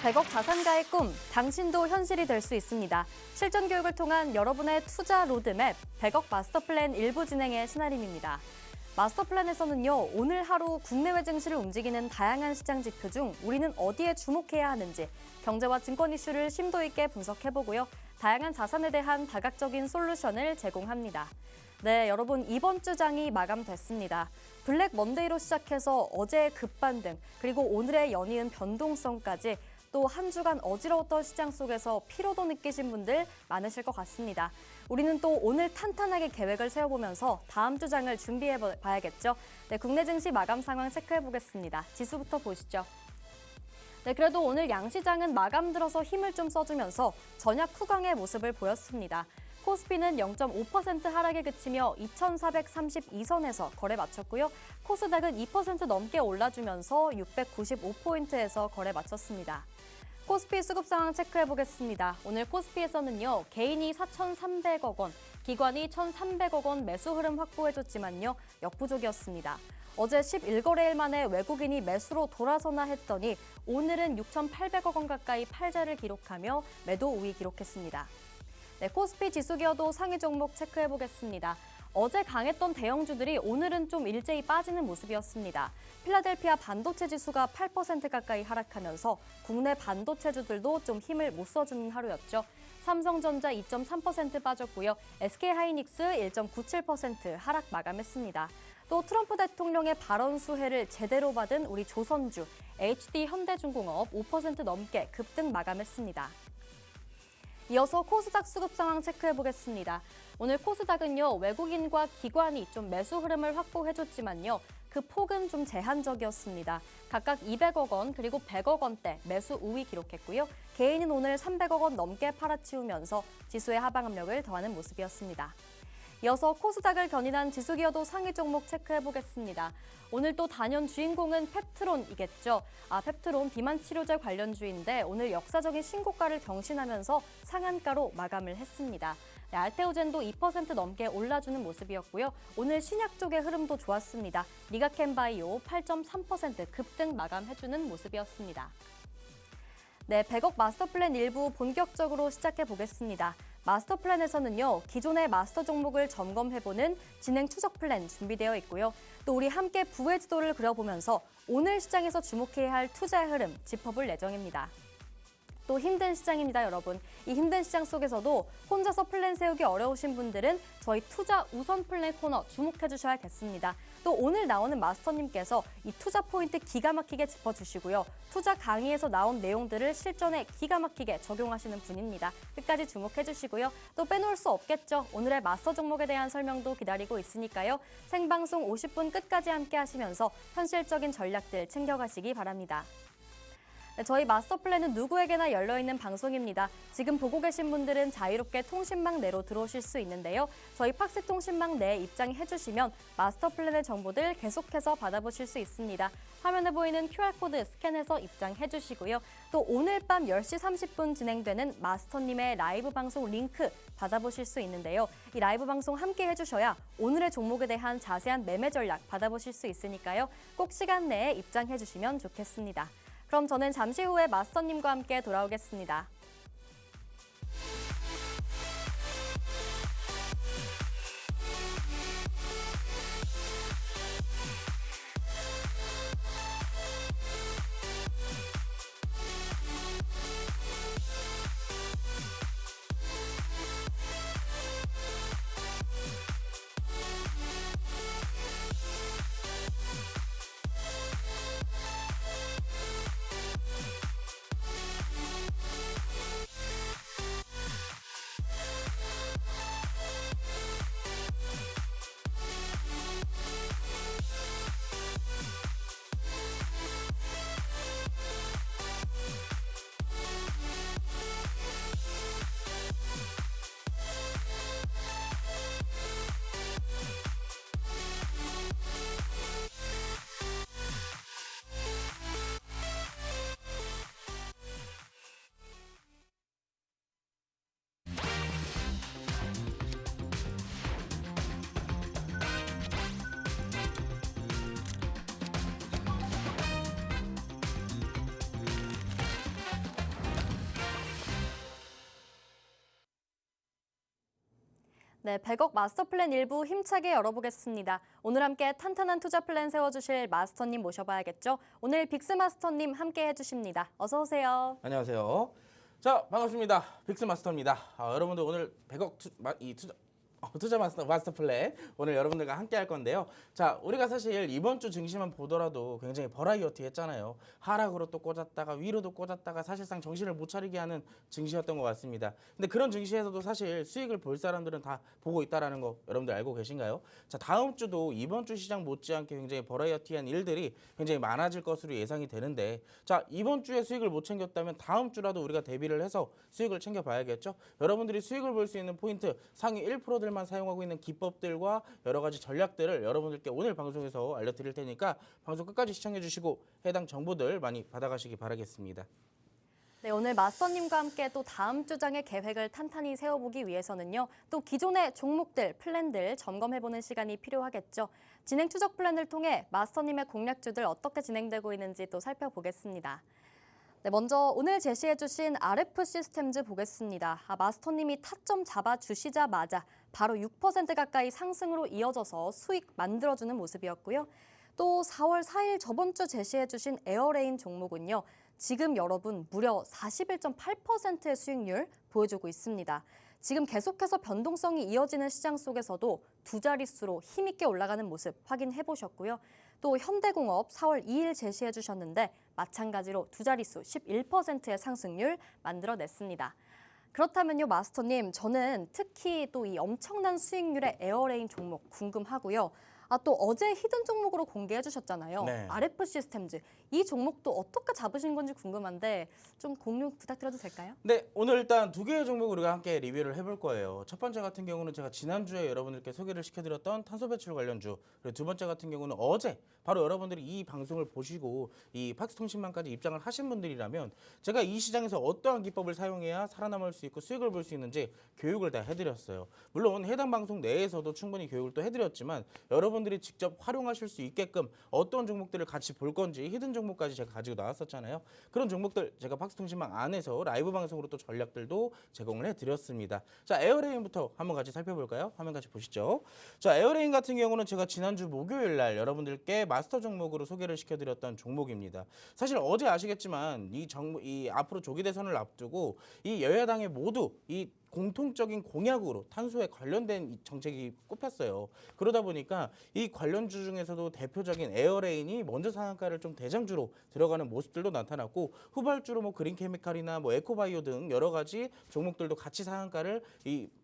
100억 자산가의 꿈, 당신도 현실이 될 수 있습니다. 실전 교육을 통한 여러분의 투자 로드맵, 100억 마스터 플랜 일부 진행의 신아림입니다. 마스터 플랜에서는요, 오늘 하루 국내외 증시를 움직이는 다양한 시장 지표 중 우리는 어디에 주목해야 하는지, 경제와 증권 이슈를 심도 있게 분석해보고요, 다양한 자산에 대한 다각적인 솔루션을 제공합니다. 네, 여러분 이번 주 장이 마감됐습니다. 블랙 먼데이로 시작해서 어제의 급반등, 그리고 오늘의 연이은 변동성까지 또 한 주간 어지러웠던 시장 속에서 피로도 느끼신 분들 많으실 것 같습니다. 우리는 또 오늘 탄탄하게 계획을 세워보면서 다음 주 장을 준비해봐야겠죠. 네, 국내 증시 마감 상황 체크해보겠습니다. 지수부터 보시죠. 네, 그래도 오늘 양시장은 마감 들어서 힘을 좀 써주면서 전약 후강의 모습을 보였습니다. 코스피는 0.5% 하락에 그치며 2,432선에서 거래 마쳤고요. 코스닥은 2% 넘게 올라주면서 695포인트에서 거래 마쳤습니다. 코스피 수급 상황 체크해보겠습니다. 오늘 코스피에서는요, 개인이 4,300억 원, 기관이 1,300억 원 매수 흐름 확보해줬지만요, 역부족이었습니다. 어제 11거래일 만에 외국인이 매수로 돌아서나 했더니 오늘은 6,800억 원 가까이 팔자를 기록하며 매도 우위 기록했습니다. 네, 코스피 지수 기어도 상위 종목 체크해보겠습니다. 어제 강했던 대형주들이 오늘은 좀 일제히 빠지는 모습이었습니다. 필라델피아 반도체 지수가 8% 가까이 하락하면서 국내 반도체주들도 좀 힘을 못 써주는 하루였죠. 삼성전자 2.3% 빠졌고요. SK하이닉스 1.97% 하락 마감했습니다. 또 트럼프 대통령의 발언 수혜를 제대로 받은 우리 조선주, HD 현대중공업 5% 넘게 급등 마감했습니다. 이어서 코스닥 수급 상황 체크해보겠습니다. 오늘 코스닥은요, 외국인과 기관이 좀 매수 흐름을 확보해줬지만요, 그 폭은 좀 제한적이었습니다. 각각 200억 원 그리고 100억 원대 매수 우위 기록했고요. 개인은 오늘 300억 원 넘게 팔아치우면서 지수의 하방 압력을 더하는 모습이었습니다. 이어서 코스닥을 견인한 지수기어도 상위 종목 체크해보겠습니다. 오늘 또 단연 주인공은 펩트론이겠죠. 펩트론 비만 치료제 관련주인데 오늘 역사적인 신고가를 경신하면서 상한가로 마감을 했습니다. 네, 알테오젠도 2% 넘게 올라주는 모습이었고요. 오늘 신약 쪽의 흐름도 좋았습니다. 리가켄바이오 8.3% 급등 마감해주는 모습이었습니다. 네, 100억 마스터 플랜 일부 본격적으로 시작해보겠습니다. 마스터 플랜에서는요, 기존의 마스터 종목을 점검해보는 진행 추적 플랜 준비되어 있고요. 또 우리 함께 부의 지도를 그려보면서 오늘 시장에서 주목해야 할 투자의 흐름 짚어볼 예정입니다. 또 힘든 시장입니다, 여러분. 이 힘든 시장 속에서도 혼자서 플랜 세우기 어려우신 분들은 저희 투자 우선 플랜 코너 주목해 주셔야겠습니다. 또 오늘 나오는 마스터님께서 이 투자 포인트 기가 막히게 짚어주시고요. 투자 강의에서 나온 내용들을 실전에 기가 막히게 적용하시는 분입니다. 끝까지 주목해 주시고요. 또 빼놓을 수 없겠죠. 오늘의 마스터 종목에 대한 설명도 기다리고 있으니까요. 생방송 50분 끝까지 함께 하시면서 현실적인 전략들 챙겨가시기 바랍니다. 저희 마스터 플랜은 누구에게나 열려있는 방송입니다. 지금 보고 계신 분들은 자유롭게 통신망 내로 들어오실 수 있는데요. 저희 팍스 통신망 내에 입장해주시면 마스터 플랜의 정보들 계속해서 받아보실 수 있습니다. 화면에 보이는 QR코드 스캔해서 입장해주시고요. 또 오늘 밤 10시 30분 진행되는 마스터님의 라이브 방송 링크 받아보실 수 있는데요. 이 라이브 방송 함께 해주셔야 오늘의 종목에 대한 자세한 매매 전략 받아보실 수 있으니까요. 꼭 시간 내에 입장해주시면 좋겠습니다. 그럼 저는 잠시 후에 마스터님과 함께 돌아오겠습니다. 네, 100억 마스터 플랜 일부 힘차게 열어보겠습니다. 오늘 함께 탄탄한 투자 플랜 세워주실 마스터님 모셔봐야겠죠. 오늘 빅스 마스터님 함께 해주십니다. 어서 오세요. 안녕하세요. 자, 반갑습니다. 빅스 마스터입니다. 여러분들 오늘 100억 투자 마스터 플랜 오늘 여러분들과 함께 할 건데요. 자, 우리가 사실 이번 주 증시만 보더라도 굉장히 버라이어티 했잖아요. 하락으로 또 꽂았다가 위로도 꽂았다가 사실상 정신을 못 차리게 하는 증시였던 것 같습니다. 근데 그런 증시에서도 사실 수익을 볼 사람들은 다 보고 있다라는 거 여러분들 알고 계신가요? 자, 다음 주도 이번 주 시장 못지않게 굉장히 버라이어티한 일들이 굉장히 많아질 것으로 예상이 되는데, 자, 이번 주에 수익을 못 챙겼다면 다음 주라도 우리가 대비를 해서 수익을 챙겨봐야겠죠. 여러분들이 수익을 볼 수 있는 포인트 상위 1%들 만 사용하고 있는 기법들과 여러 가지 전략들을 여러분들께 오늘 방송에서 알려드릴 테니까 방송 끝까지 시청해 주시고 해당 정보들 많이 받아가시기 바라겠습니다. 네, 오늘 마스터님과 함께 또 다음 주장의 계획을 탄탄히 세워보기 위해서는요. 또 기존의 종목들, 플랜들 점검해보는 시간이 필요하겠죠. 진행 추적 플랜을 통해 마스터님의 공략주들 어떻게 진행되고 있는지 또 살펴보겠습니다. 네, 먼저 오늘 제시해주신 RF 시스템즈 보겠습니다. 마스터님이 타점 잡아주시자마자 바로 6% 가까이 상승으로 이어져서 수익 만들어주는 모습이었고요. 또 4월 4일 저번 주 제시해주신 에어레인 종목은요. 지금 여러분 무려 41.8%의 수익률 보여주고 있습니다. 지금 계속해서 변동성이 이어지는 시장 속에서도 두 자릿수로 힘있게 올라가는 모습 확인해 보셨고요. 또 현대공업 4월 2일 제시해 주셨는데 마찬가지로 두 자릿수 11%의 상승률 만들어냈습니다. 그렇다면요, 마스터님, 저는 특히 또 이 엄청난 수익률의 에어레인 종목 궁금하고요. 또 어제 히든 종목으로 공개해 주셨잖아요. 네. RF 시스템즈. 이 종목도 어떻게 잡으신 건지 궁금한데 좀 공유 부탁드려도 될까요? 네, 오늘 일단 두 개의 종목 우리가 함께 리뷰를 해볼 거예요. 첫 번째 같은 경우는 제가 지난주에 여러분들께 소개를 시켜드렸던 탄소 배출 관련주, 그리고 두 번째 같은 경우는 어제 바로 여러분들이 이 방송을 보시고 이 팍스통신망까지 입장을 하신 분들이라면 제가 이 시장에서 어떠한 기법을 사용해야 살아남을 수 있고 수익을 볼 수 있는지 교육을 다 해드렸어요. 물론 해당 방송 내에서도 충분히 교육을 또 해드렸지만 여러분들이 직접 활용하실 수 있게끔 어떤 종목들을 같이 볼 건지 히든 종목까지 제가 가지고 나왔었잖아요. 그런 종목들 제가 팍스통신망 안에서 라이브 방송으로 또 전략들도 제공을 해드렸습니다. 자, 에어레인부터 한번 같이 살펴볼까요? 화면 같이 보시죠. 자, 에어레인 같은 경우는 제가 지난주 목요일 날 여러분들께 마스터 종목으로 소개를 시켜드렸던 종목입니다. 사실 어제 아시겠지만 이 앞으로 조기 대선을 앞두고 이 여야당이 모두 이 공통적인 공약으로 탄소에 관련된 정책이 꼽혔어요. 그러다 보니까 이 관련주 중에서도 대표적인 에어레인이 먼저 상한가를 좀 대장주로 들어가는 모습들도 나타났고, 후발주로 뭐 그린케미칼이나 뭐 에코바이오 등 여러 가지 종목들도 같이 상한가를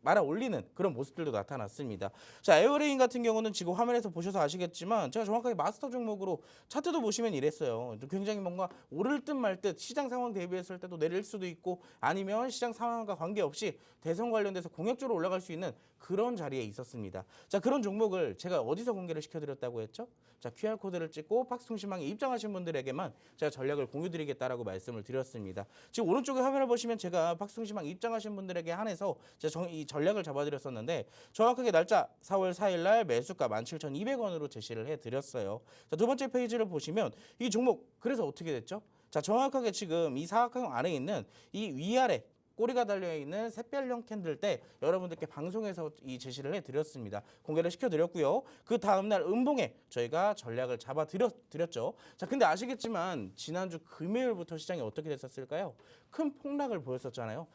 말아 올리는 그런 모습들도 나타났습니다. 자, 에어레인 같은 경우는 지금 화면에서 보셔서 아시겠지만 제가 정확하게 마스터 종목으로 차트도 보시면 이랬어요. 굉장히 뭔가 오를 듯 말 듯 시장 상황 대비했을 때도 내릴 수도 있고 아니면 시장 상황과 관계없이 대선 관련돼서 공약주로 올라갈 수 있는 그런 자리에 있었습니다. 자, 그런 종목을 제가 어디서 공개를 시켜드렸다고 했죠? 자, QR코드를 찍고 팍스통신망에 입장하신 분들에게만 제가 전략을 공유드리겠다라고 말씀을 드렸습니다. 지금 오른쪽에 화면을 보시면 제가 팍스통신망 입장하신 분들에게 한해서 제가 이 전략을 잡아드렸었는데 정확하게 날짜 4월 4일 날 매수가 17,200원으로 제시를 해드렸어요. 자, 두 번째 페이지를 보시면 이 종목 그래서 어떻게 됐죠? 자, 정확하게 지금 이 사각형 안에 있는 이 위아래 꼬리가 달려있는 샛별형 캔들 때 여러분들께 방송에서 이 제시를 해드렸습니다. 공개를 시켜드렸고요. 그 다음날 음봉에 저희가 전략을 잡아드렸죠. 자, 근데 아시겠지만 지난주 금요일부터 시장이 어떻게 됐었을까요? 큰 폭락을 보였었잖아요.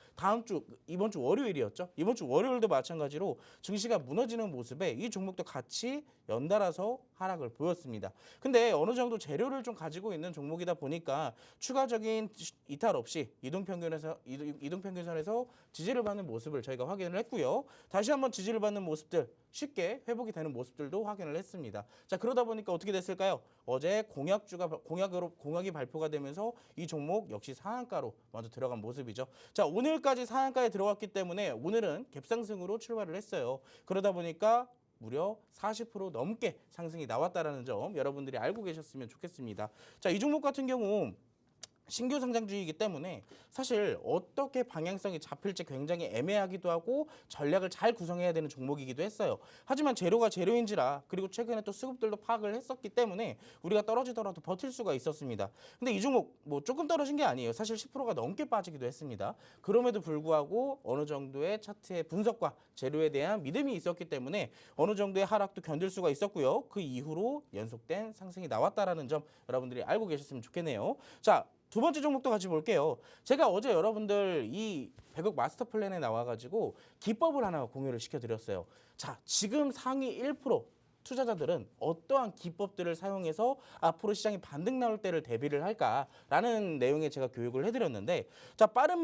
이번 주 월요일이었죠. 이번 주 월요일도 마찬가지로 증시가 무너지는 모습에 이 종목도 같이 연달아서 하락을 보였습니다. 근데 어느 정도 재료를 좀 가지고 있는 종목이다 보니까 추가적인 이탈 없이 이동평균선에서 지지를 받는 모습을 저희가 확인을 했고요. 다시 한번 지지를 받는 모습들 쉽게 회복이 되는 모습들도 확인을 했습니다. 자, 그러다 보니까 어떻게 됐을까요? 어제 공약이 발표가 되면서 이 종목 역시 상한가로 먼저 들어간 모습이죠. 자, 오늘까지 상한가에 들어갔기 때문에 오늘은 갭상승으로 출발을 했어요. 그러다 보니까 무려 40% 넘게 상승이 나왔다라는 점 여러분들이 알고 계셨으면 좋겠습니다. 자, 이 종목 같은 경우 신규 상장주이기 때문에 사실 어떻게 방향성이 잡힐지 굉장히 애매하기도 하고 전략을 잘 구성해야 되는 종목이기도 했어요. 하지만 재료가 재료인지라 그리고 최근에 또 수급들도 파악을 했었기 때문에 우리가 떨어지더라도 버틸 수가 있었습니다. 근데 이 종목 뭐 조금 떨어진 게 아니에요. 사실 10%가 넘게 빠지기도 했습니다. 그럼에도 불구하고 어느 정도의 차트의 분석과 재료에 대한 믿음이 있었기 때문에 어느 정도의 하락도 견딜 수가 있었고요. 그 이후로 연속된 상승이 나왔다라는 점 여러분들이 알고 계셨으면 좋겠네요. 자, 두 번째 종목도 같이 볼게요. 제가 어제 여러분들 이 100억 마스터 플랜에 나와가지고 기법을 하나 공유를 시켜드렸어요. 자, 지금 상위 1% 투자자들은 어떠한 기법들을 사용해서 앞으로 시장이 반등 나올 때를 대비를 할까라는 내용의 제가 교육을 해드렸는데, 자, 빠른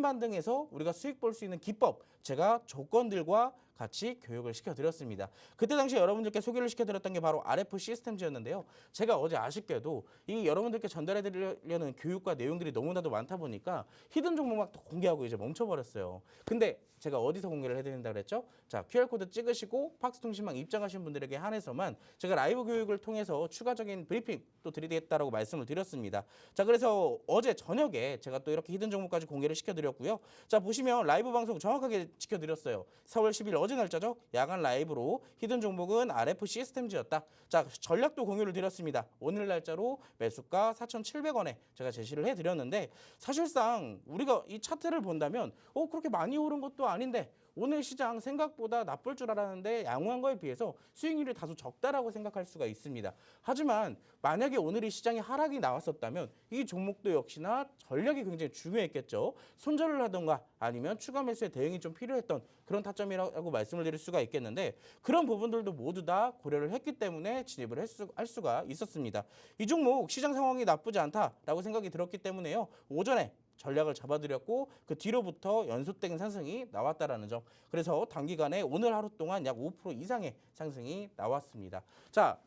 반등에서 우리가 수익 볼 수 있는 기법, 제가 조건들과 같이 교육을 시켜드렸습니다. 그때 당시 여러분들께 소개를 시켜드렸던 게 바로 RF 시스템즈였는데요. 제가 어제 아쉽게도 이 여러분들께 전달해드리려는 교육과 내용들이 너무나도 많다 보니까 히든 종목만 또 공개하고 이제 멈춰버렸어요. 근데 제가 어디서 공개를 해드린다고 그랬죠? 자, QR코드 찍으시고 팍스통신망 입장하신 분들에게 한해서만 제가 라이브 교육을 통해서 추가적인 브리핑 또 드리겠다라고 말씀을 드렸습니다. 자, 그래서 어제 저녁에 제가 또 이렇게 히든 종목까지 공개를 시켜드렸고요. 자, 보시면 라이브 방송 정확하게 지켜드렸어요. 4월 10일 어제 날짜죠. 야간 라이브로 히든 종목은 RF 시스템즈였다. 자, 전략도 공유를 드렸습니다. 오늘 날짜로 매수가 4,700원에 제가 제시를 해드렸는데, 사실상 우리가 이 차트를 본다면 그렇게 많이 오른 것도 아닌데 오늘 시장 생각보다 나쁠 줄 알았는데 양호한 거에 비해서 수익률이 다소 적다라고 생각할 수가 있습니다. 하지만 만약에 오늘 이 시장이 하락이 나왔었다면 이 종목도 역시나 전략이 굉장히 중요했겠죠. 손절을 하던가 아니면 추가 매수에 대응이 좀 필요했던 그런 타점이라고 말씀을 드릴 수가 있겠는데, 그런 부분들도 모두 다 고려를 했기 때문에 진입을 할 수가 있었습니다. 이 종목 시장 상황이 나쁘지 않다라고 생각이 들었기 때문에요. 오전에 전략을 잡아드렸고 그 뒤로부터 연속된 상승이 나왔다라는 점. 그래서 단기간에 오늘 하루 동안 약 5% 이상의 상승이 나왔습니다. 자,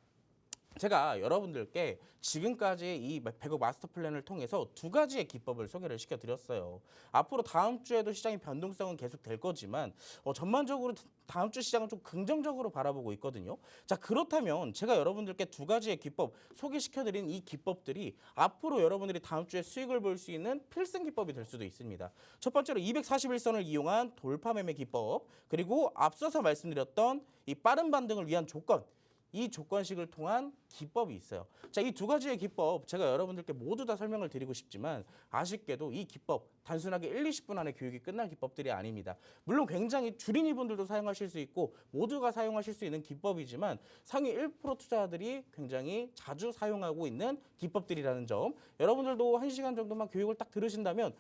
제가 여러분들께 지금까지 이 100억 마스터 플랜을 통해서 두 가지의 기법을 소개를 시켜드렸어요. 앞으로 다음 주에도 시장의 변동성은 계속 될 거지만 전반적으로 다음 주 시장은 좀 긍정적으로 바라보고 있거든요. 자, 그렇다면 제가 여러분들께 두 가지의 기법 소개시켜드린 이 기법들이 앞으로 여러분들이 다음 주에 수익을 볼 수 있는 필승 기법이 될 수도 있습니다. 첫 번째로 241선을 이용한 돌파 매매 기법, 그리고 앞서서 말씀드렸던 이 빠른 반등을 위한 조건, 이 조건식을 통한 기법이 있어요. 자, 이 두 가지의 기법 제가 여러분들께 모두 다 설명을 드리고 싶지만 아쉽게도 이 기법 단순하게 1, 20분 안에 교육이 끝날 기법들이 아닙니다. 물론 굉장히 주린이분들도 사용하실 수 있고 모두가 사용하실 수 있는 기법이지만 상위 1% 투자자들이 굉장히 자주 사용하고 있는 기법들이라는 점, 여러분들도 1시간 정도만 교육을 딱 들으신다면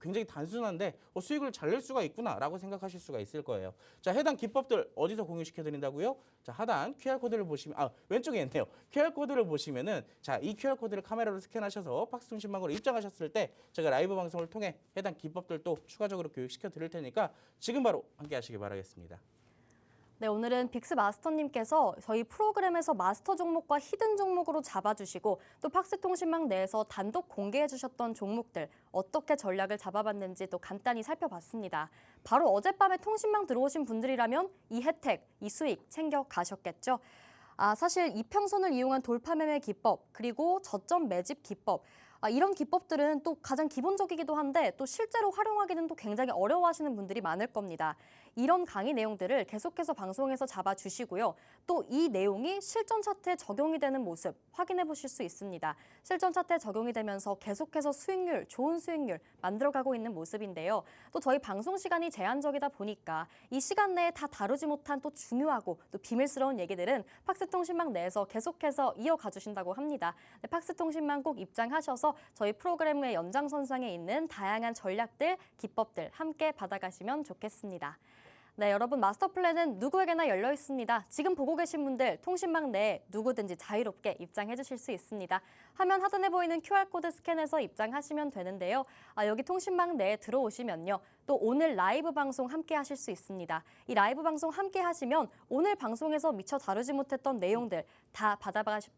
굉장히 단순한데 수익을 잘 낼 수가 있구나 라고 생각하실 수가 있을 거예요. 자, 해당 기법들 어디서 공유시켜 드린다고요? 자, 하단 QR코드를 보시면 왼쪽에 있네요. QR코드를 보시면은, 자, 이 QR코드를 카메라로 스캔하셔서 팍스통신망으로 입장하셨을 때 제가 라이브 방송을 통해 해당 기법들도 추가적으로 교육시켜 드릴 테니까 지금 바로 함께 하시기 바라겠습니다. 네, 오늘은 빅스 마스터님께서 저희 프로그램에서 마스터 종목과 히든 종목으로 잡아주시고 또 팍스통신망 내에서 단독 공개해 주셨던 종목들 어떻게 전략을 잡아봤는지 또 간단히 살펴봤습니다. 바로 어젯밤에 통신망 들어오신 분들이라면 이 혜택, 이 수익 챙겨 가셨겠죠? 사실 이평선을 이용한 돌파 매매 기법, 그리고 저점 매집 기법, 이런 기법들은 또 가장 기본적이기도 한데 또 실제로 활용하기는 또 굉장히 어려워하시는 분들이 많을 겁니다. 이런 강의 내용들을 계속해서 방송에서 잡아주시고요. 또 이 내용이 실전 차트에 적용이 되는 모습 확인해 보실 수 있습니다. 실전 차트에 적용이 되면서 계속해서 수익률, 좋은 수익률 만들어가고 있는 모습인데요. 또 저희 방송 시간이 제한적이다 보니까 이 시간 내에 다 다루지 못한 또 중요하고 또 비밀스러운 얘기들은 팍스통신망 내에서 계속해서 이어가 주신다고 합니다. 네, 팍스통신망 꼭 입장하셔서 저희 프로그램의 연장선상에 있는 다양한 전략들, 기법들 함께 받아가시면 좋겠습니다. 네, 여러분 마스터 플랜은 누구에게나 열려 있습니다. 지금 보고 계신 분들 통신망 내에 누구든지 자유롭게 입장해 주실 수 있습니다. 화면 하단에 보이는 QR코드 스캔해서 입장하시면 되는데요. 여기 통신망 내에 들어오시면요. 또 오늘 라이브 방송 함께 하실 수 있습니다. 이 라이브 방송 함께 하시면 오늘 방송에서 미처 다루지 못했던 내용들 다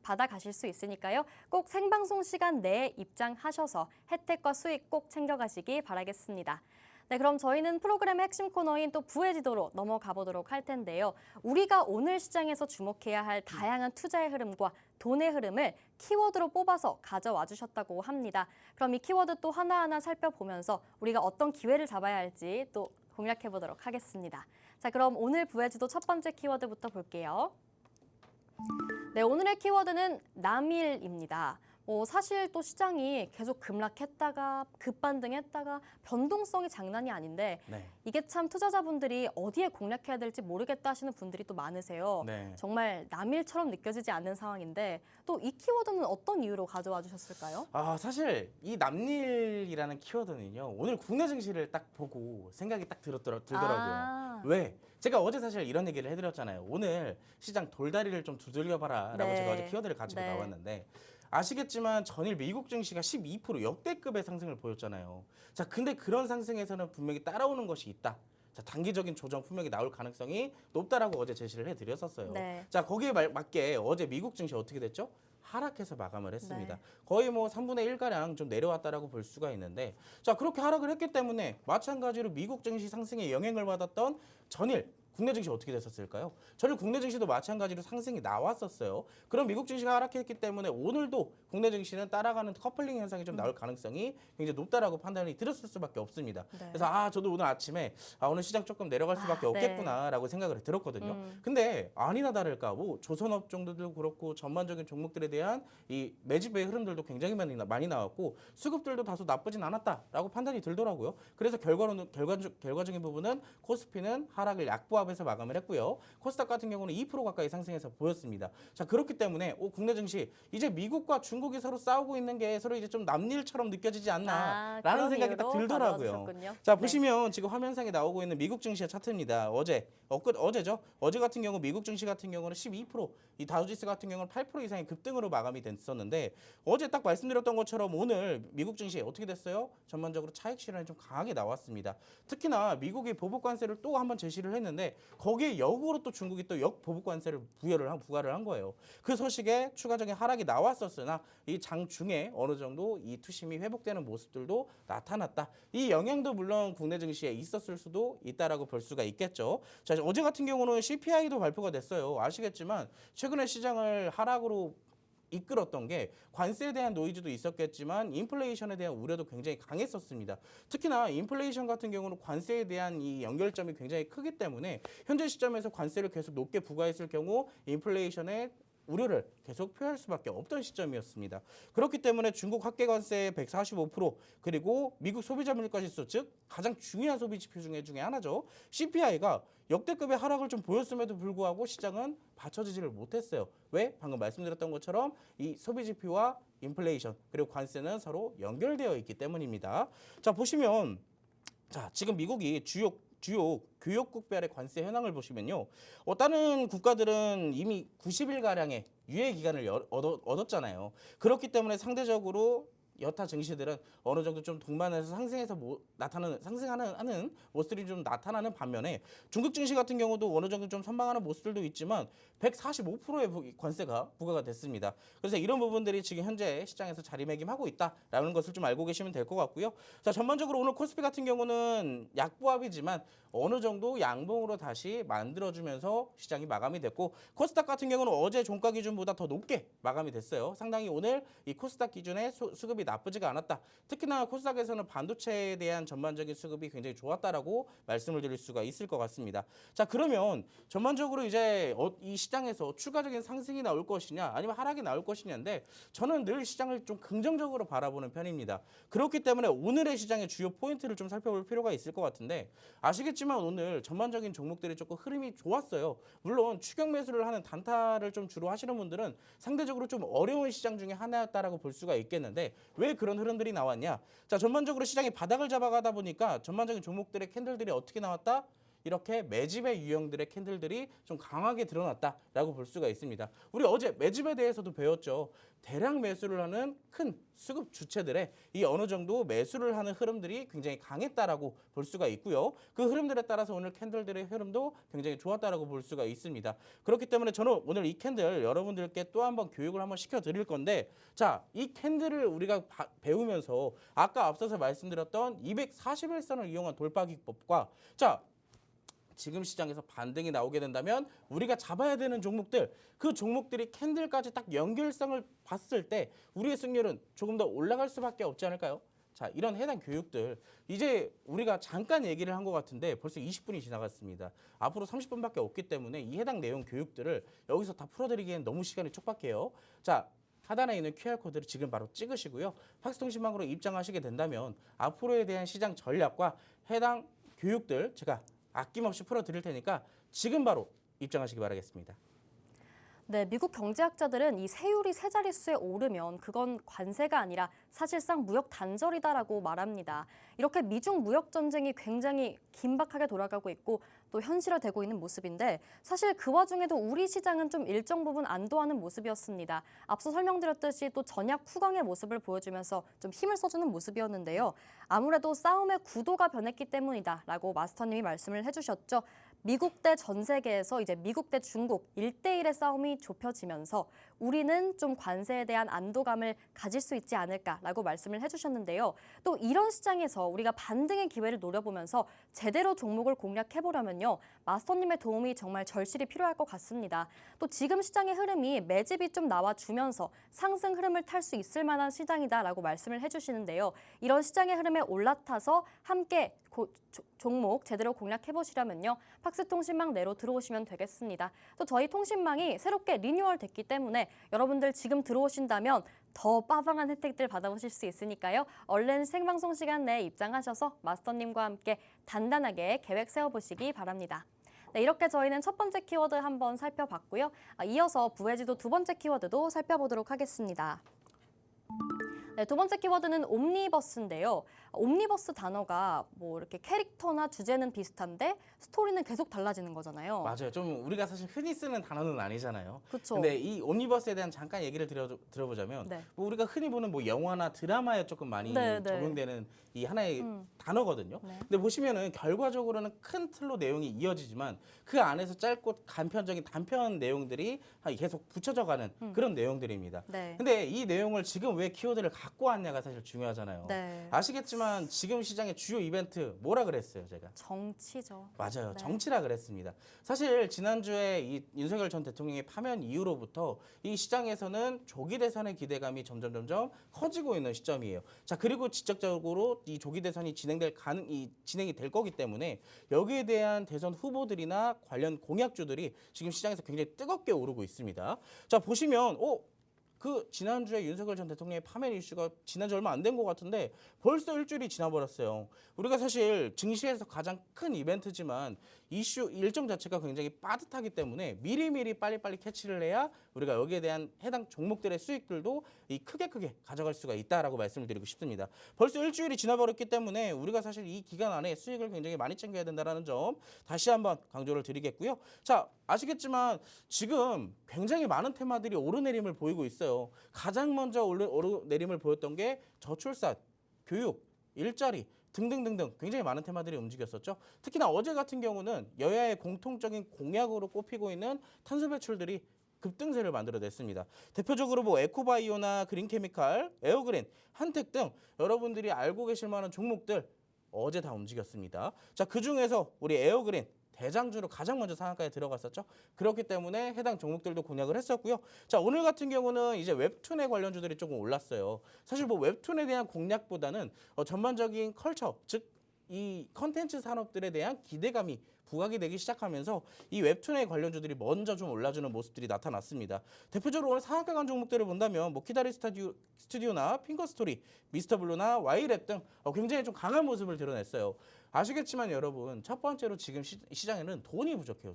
받아가실 수 있으니까요. 꼭 생방송 시간 내에 입장하셔서 혜택과 수익 꼭 챙겨가시기 바라겠습니다. 네, 그럼 저희는 프로그램의 핵심 코너인 또 부의 지도로 넘어가 보도록 할 텐데요. 우리가 오늘 시장에서 주목해야 할 다양한 투자의 흐름과 돈의 흐름을 키워드로 뽑아서 가져와 주셨다고 합니다. 그럼 이 키워드 또 하나하나 살펴보면서 우리가 어떤 기회를 잡아야 할지 또 공략해 보도록 하겠습니다. 자, 그럼 오늘 부의 지도 첫 번째 키워드부터 볼게요. 네, 오늘의 키워드는 남일입니다. 사실 또 시장이 계속 급락했다가 급반등했다가 변동성이 장난이 아닌데 네. 이게 참 투자자분들이 어디에 공략해야 될지 모르겠다 하시는 분들이 또 많으세요. 네. 정말 남일처럼 느껴지지 않는 상황인데 또 이 키워드는 어떤 이유로 가져와 주셨을까요? 사실 이 남일이라는 키워드는요. 오늘 국내 증시를 딱 보고 생각이 딱 들더라고요. 아. 왜? 제가 어제 사실 이런 얘기를 해드렸잖아요. 오늘 시장 돌다리를 좀 두들겨봐라 라고 네. 제가 어제 키워드를 가지고 네. 나왔는데 아시겠지만 전일 미국 증시가 12% 역대급의 상승을 보였잖아요. 자, 근데 그런 상승에서는 분명히 따라오는 것이 있다. 자, 단기적인 조정 분명히 나올 가능성이 높다라고 어제 제시를 해드렸었어요. 네. 자, 거기에 맞게 어제 미국 증시 어떻게 됐죠? 하락해서 마감을 했습니다. 네. 거의 뭐 3분의 1가량 좀 내려왔다라고 볼 수가 있는데 자, 그렇게 하락을 했기 때문에 마찬가지로 미국 증시 상승에 영향을 받았던 전일 국내 증시 어떻게 됐었을까요? 전일 국내 증시도 마찬가지로 상승이 나왔었어요. 그럼 미국 증시가 하락했기 때문에 오늘도 국내 증시는 따라가는 커플링 현상이 좀 나올 가능성이 굉장히 높다라고 판단이 들었을 수밖에 없습니다. 네. 그래서 저도 오늘 아침에 오늘 시장 조금 내려갈 수밖에 네. 없겠구나라고 생각을 들었거든요. 근데 아니나 다를까 뭐 조선업종들도 그렇고 전반적인 종목들에 대한 이 매집의 흐름들도 굉장히 많이 나왔고 수급들도 다소 나쁘진 않았다라고 판단이 들더라고요. 그래서 결과적인 부분은 코스피는 하락을 약보합해서 마감을 했고요. 코스닥 같은 경우는 2% 가까이 상승해서 보였습니다. 자, 그렇기 때문에 국내 증시 이제 미국과 중국이 서로 싸우고 있는 게 서로 이제 좀 남일처럼 느껴지지 않나라는 그런 생각이 딱 이유로 들더라고요. 가져와주셨군요. 자, 네. 보시면 지금 화면상에 나오고 있는 미국 증시의 차트입니다. 어제죠. 어제 같은 경우 미국 증시 같은 경우는 12%, 이 다우지수 같은 경우는 8% 이상의 급등으로 마감이 됐었는데 어제 딱 말씀드렸던 것처럼 오늘 미국 증시 어떻게 됐어요? 전반적으로 차익 실현이 좀 강하게 나왔습니다. 특히나 미국이 보복 관세를 또 한번 제시를 했는데 거기에 역으로 또 중국이 또 보복 관세를 부과를 한 거예요. 그 소식에 추가적인 하락이 나왔었으나 이 장중에 어느 정도 이 투심이 회복되는 모습들도 나타났다. 이 영향도 물론 국내 증시에 있었을 수도 있다라고 볼 수가 있겠죠. 자, 어제 같은 경우는 CPI도 발표가 됐어요. 아시겠지만 최근에 시장을 하락으로 이끌었던 게 관세에 대한 노이즈도 있었겠지만 인플레이션에 대한 우려도 굉장히 강했었습니다. 특히나 인플레이션 같은 경우는 관세에 대한 이 연결점이 굉장히 크기 때문에 현재 시점에서 관세를 계속 높게 부과했을 경우 인플레이션의 우려를 계속 표할 수밖에 없던 시점이었습니다. 그렇기 때문에 중국 확대 관세 145% 그리고 미국 소비자 물가지수 즉 가장 중요한 소비 지표 중에 하나죠. CPI가 역대급의 하락을 좀 보였음에도 불구하고 시장은 받쳐지지를 못했어요. 왜? 방금 말씀드렸던 것처럼 이 소비 지표와 인플레이션 그리고 관세는 서로 연결되어 있기 때문입니다. 자, 보시면 지금 미국이 주요 교역국별의 관세 현황을 보시면요. 다른 국가들은 이미 90일가량의 유예 기간을 얻었잖아요. 그렇기 때문에 상대적으로 여타 증시들은 어느 정도 좀 동반해서 상승하는 모습들이 좀 나타나는 반면에 중국 증시 같은 경우도 어느 정도 좀 선방하는 모습들도 있지만 145%의 관세가 부과가 됐습니다. 그래서 이런 부분들이 지금 현재 시장에서 자리매김하고 있다라는 것을 좀 알고 계시면 될 것 같고요. 자, 전반적으로 오늘 코스피 같은 경우는 약보합이지만 어느 정도 양봉으로 다시 만들어주면서 시장이 마감이 됐고 코스닥 같은 경우는 어제 종가 기준보다 더 높게 마감이 됐어요. 상당히 오늘 이 코스닥 기준의 수급이 나쁘지가 않았다. 특히나 코스닥에서는 반도체에 대한 전반적인 수급이 굉장히 좋았다라고 말씀을 드릴 수가 있을 것 같습니다. 자, 그러면 전반적으로 이제 이 시장에서 추가적인 상승이 나올 것이냐 아니면 하락이 나올 것이냐인데 저는 늘 시장을 좀 긍정적으로 바라보는 편입니다. 그렇기 때문에 오늘의 시장의 주요 포인트를 좀 살펴볼 필요가 있을 것 같은데 아시겠지만 오늘 전반적인 종목들이 조금 흐름이 좋았어요. 물론 추격 매수를 하는 단타를 좀 주로 하시는 분들은 상대적으로 좀 어려운 시장 중에 하나였다라고 볼 수가 있겠는데 왜 그런 흐름들이 나왔냐? 자, 전반적으로 시장이 바닥을 잡아가다 보니까 전반적인 종목들의 캔들들이 어떻게 나왔다? 이렇게 매집의 유형들의 캔들들이 좀 강하게 드러났다라고 볼 수가 있습니다. 우리 어제 매집에 대해서도 배웠죠. 대량 매수를 하는 큰 수급 주체들의 이 어느 정도 매수를 하는 흐름들이 굉장히 강했다라고 볼 수가 있고요. 그 흐름들에 따라서 오늘 캔들들의 흐름도 굉장히 좋았다라고 볼 수가 있습니다. 그렇기 때문에 저는 오늘 이 캔들 여러분들께 또 한번 교육을 한번 시켜드릴 건데, 자, 이 캔들을 우리가 배우면서 아까 앞서서 말씀드렸던 241선을 이용한 돌파 기법과, 자, 지금 시장에서 반등이 나오게 된다면 우리가 잡아야 되는 종목들, 그 종목들이 캔들까지 딱 연결성을 봤을 때 우리의 승률은 조금 더 올라갈 수밖에 없지 않을까요? 자, 이런 해당 교육들 이제 우리가 잠깐 얘기를 한 것 같은데 벌써 20분이 지나갔습니다. 앞으로 30분밖에 없기 때문에 이 해당 내용 교육들을 여기서 다 풀어드리기엔 너무 시간이 촉박해요. 자, 하단에 있는 QR코드를 지금 바로 찍으시고요. 팍스통신망으로 입장하시게 된다면 앞으로에 대한 시장 전략과 해당 교육들 제가 아낌없이 풀어드릴 테니까 지금 바로 입장하시기 바라겠습니다. 네, 미국 경제학자들은 이 세율이 세 자릿수에 오르면 그건 관세가 아니라 사실상 무역 단절이다라고 말합니다. 이렇게 미중 무역 전쟁이 굉장히 긴박하게 돌아가고 있고 또 현실화되고 있는 모습인데, 사실 그 와중에도 우리 시장은 좀 일정 부분 안도하는 모습이었습니다. 앞서 설명드렸듯이 또 전약 후광의 모습을 보여주면서 좀 힘을 써주는 모습이었는데요. 아무래도 싸움의 구도가 변했기 때문이다라고 마스터님이 말씀을 해주셨죠. 미국 대 전 세계에서 이제 미국 대 중국 1대1의 싸움이 좁혀지면서 우리는 좀 관세에 대한 안도감을 가질 수 있지 않을까라고 말씀을 해주셨는데요. 또 이런 시장에서 우리가 반등의 기회를 노려보면서 제대로 종목을 공략해보려면요, 마스터님의 도움이 정말 절실히 필요할 것 같습니다. 또 지금 시장의 흐름이 매집이 좀 나와주면서 상승 흐름을 탈 수 있을 만한 시장이다라고 말씀을 해주시는데요. 이런 시장의 흐름에 올라타서 함께 종목 제대로 공략해보시려면요, 팍스통신망 내로 들어오시면 되겠습니다. 또 저희 통신망이 새롭게 리뉴얼 됐기 때문에 여러분들 지금 들어오신다면 더 빠방한 혜택들 받아보실 수 있으니까요. 얼른 생방송 시간 내에 입장하셔서 마스터님과 함께 단단하게 계획 세워보시기 바랍니다. 네, 이렇게 저희는 첫 번째 키워드 한번 살펴봤고요. 이어서 부해지도 두 번째 키워드도 살펴보도록 하겠습니다. 네, 두 번째 키워드는 옴니버스인데요. 옴니버스 단어가 뭐 이렇게 캐릭터나 주제는 비슷한데 스토리는 계속 달라지는 거잖아요. 맞아요. 좀 우리가 사실 흔히 쓰는 단어는 아니잖아요. 그렇죠. 근데 이 옴니버스에 대한 잠깐 얘기를 들어보자면, 네. 뭐 우리가 흔히 보는 뭐 영화나 드라마에 조금 많이 네, 네. 적용되는 이 하나의 단어거든요. 네. 근데 보시면은 결과적으로는 큰 틀로 내용이 이어지지만 그 안에서 짧고 간편적인 단편 내용들이 계속 붙여져가는 그런 내용들입니다. 네. 근데 이 내용을 지금 왜 키워드를 갖고 왔냐가 사실 중요하잖아요. 네. 아시겠지만 지금 시장의 주요 이벤트 뭐라 그랬어요, 제가? 정치죠. 맞아요. 네. 정치라 그랬습니다. 사실 지난주에 이 윤석열 전 대통령의 파면 이후로부터 이 시장에서는 조기 대선의 기대감이 점점 커지고 있는 시점이에요. 자, 그리고 직접적으로 이 조기 대선이 진행이 될 거기 때문에 여기에 대한 대선 후보들이나 관련 공약주들이 지금 시장에서 굉장히 뜨겁게 오르고 있습니다. 자, 보시면 그 지난주에 윤석열 전 대통령의 파면 이슈가 지난 지 얼마 안 된 것 같은데 벌써 일주일이 지나버렸어요. 우리가 사실 증시에서 가장 큰 이벤트지만 이슈 일정 자체가 굉장히 빠듯하기 때문에 미리미리 빨리빨리 캐치를 해야 우리가 여기에 대한 해당 종목들의 수익들도 크게 가져갈 수가 있다라고 말씀을 드리고 싶습니다. 벌써 일주일이 지나버렸기 때문에 우리가 사실 이 기간 안에 수익을 굉장히 많이 챙겨야 된다는 점 다시 한번 강조를 드리겠고요. 자, 아시겠지만 지금 굉장히 많은 테마들이 오르내림을 보이고 있어요. 가장 먼저 오르내림을 보였던 게 저출산, 교육, 일자리 등등등등 굉장히 많은 테마들이 움직였었죠. 특히나 어제 같은 경우는 여야의 공통적인 공약으로 꼽히고 있는 탄소 배출들이 급등세를 만들어냈습니다. 대표적으로 뭐 에코바이오나 그린케미칼, 에어그린, 한택 등 여러분들이 알고 계실 만한 종목들 어제 다 움직였습니다. 자, 그중에서 우리 에어그린 대장주로 가장 먼저 상한가에 들어갔었죠. 그렇기 때문에 해당 종목들도 공략을 했었고요. 자, 오늘 같은 경우는 이제 웹툰에 관련주들이 조금 올랐어요. 사실 뭐 웹툰에 대한 공략보다는 전반적인 컬처, 즉 이 컨텐츠 산업들에 대한 기대감이 부각이 되기 시작하면서 이 웹툰의 관련주들이 먼저 좀 올라주는 모습들이 나타났습니다. 대표적으로 오늘 상한가 간 종목들을 본다면 뭐 키다리 스튜디오나 핑거스토리, 미스터블루나 와이랩 등 굉장히 좀 강한 모습을 드러냈어요. 아시겠지만 여러분, 첫 번째로 지금 시장에는 돈이 부족해요.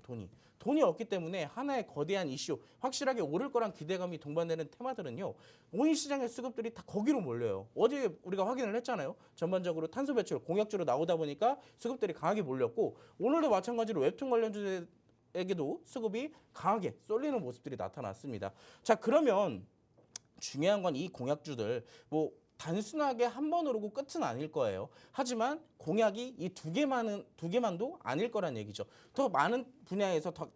돈이 없기 때문에 하나의 거대한 이슈, 확실하게 오를 거란 기대감이 동반되는 테마들은요, 온 시장의 수급들이 다 거기로 몰려요. 어제 우리가 확인을 했잖아요. 전반적으로 탄소 배출 공약주로 나오다 보니까 수급들이 강하게 몰렸고, 오늘도 마찬가지로 웹툰 관련주에게도 수급이 강하게 쏠리는 모습들이 나타났습니다. 자, 그러면 중요한 건 이 공약주들 뭐 단순하게 한 번 오르고 끝은 아닐 거예요. 하지만 공약이 이 두 개만도 아닐 거란 얘기죠. 더 많은 분야에서 더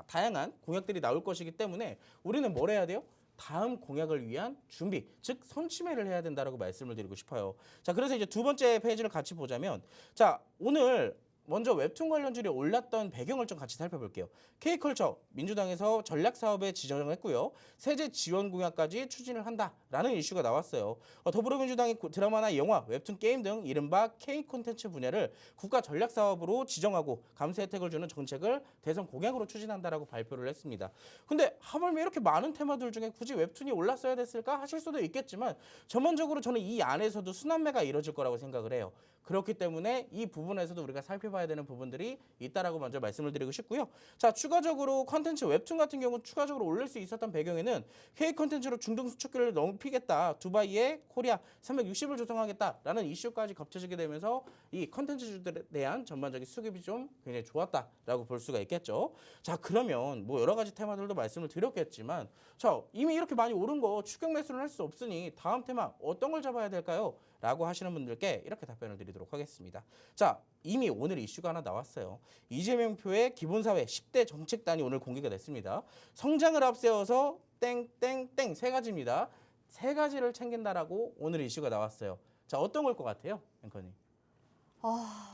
다양한 공약들이 나올 것이기 때문에 우리는 뭘 해야 돼요? 다음 공약을 위한 준비, 즉 선취매를 해야 된다라고 말씀을 드리고 싶어요. 자, 그래서 이제 두 번째 페이지를 같이 보자면, 자, 오늘 먼저 웹툰 관련주들이 올랐던 배경을 좀 같이 살펴볼게요. K컬처, 민주당에서 전략 사업에 지정을 했고요. 세제 지원 공약까지 추진을 한다라는 이슈가 나왔어요. 더불어민주당이 드라마나 영화, 웹툰, 게임 등 이른바 K 콘텐츠 분야를 국가 전략 사업으로 지정하고 감세 혜택을 주는 정책을 대선 공약으로 추진한다라고 발표를 했습니다. 근데 하물며 이렇게 많은 테마들 중에 굳이 웹툰이 올랐어야 됐을까 하실 수도 있겠지만, 전반적으로 저는 이 안에서도 순환매가 이뤄질 거라고 생각을 해요. 그렇기 때문에 이 부분에서도 우리가 살펴봐야 되는 부분들이 있다라고 먼저 말씀을 드리고 싶고요. 자, 추가적으로 컨텐츠 웹툰 같은 경우 추가적으로 올릴 수 있었던 배경에는 K 컨텐츠로 중동 수출기를 넓히겠다, 두바이에 코리아 360을 조성하겠다라는 이슈까지 겹쳐지게 되면서 이 컨텐츠주들에 대한 전반적인 수급이 좀 굉장히 좋았다라고 볼 수가 있겠죠. 자, 그러면 뭐 여러 가지 테마들도 말씀을 드렸겠지만, 자, 이미 이렇게 많이 오른 거 추격 매수를 할 수 없으니 다음 테마 어떤 걸 잡아야 될까요? 라고 하시는 분들께 이렇게 답변을 드리도록 하겠습니다. 자, 이미 오늘 이슈가 하나 나왔어요. 이재명 표의 기본사회 10대 정책단이 오늘 공개가 됐습니다. 성장을 앞세워서 땡땡땡 세 가지입니다. 세 가지를 챙긴다라고 오늘 이슈가 나왔어요. 자, 어떤 걸 것 같아요, 앵커님?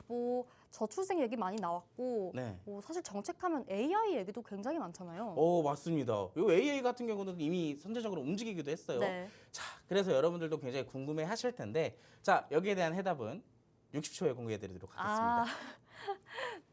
뭐 저출생 얘기 많이 나왔고, 네. 뭐 사실 정책하면 AI 얘기도 굉장히 많잖아요. 맞습니다. 요 AA 같은 경우는 이미 선제적으로 움직이기도 했어요. 네. 자, 그래서 여러분들도 굉장히 궁금해 하실 텐데, 자, 여기에 대한 해답은 60초에 공개해 드리도록 하겠습니다.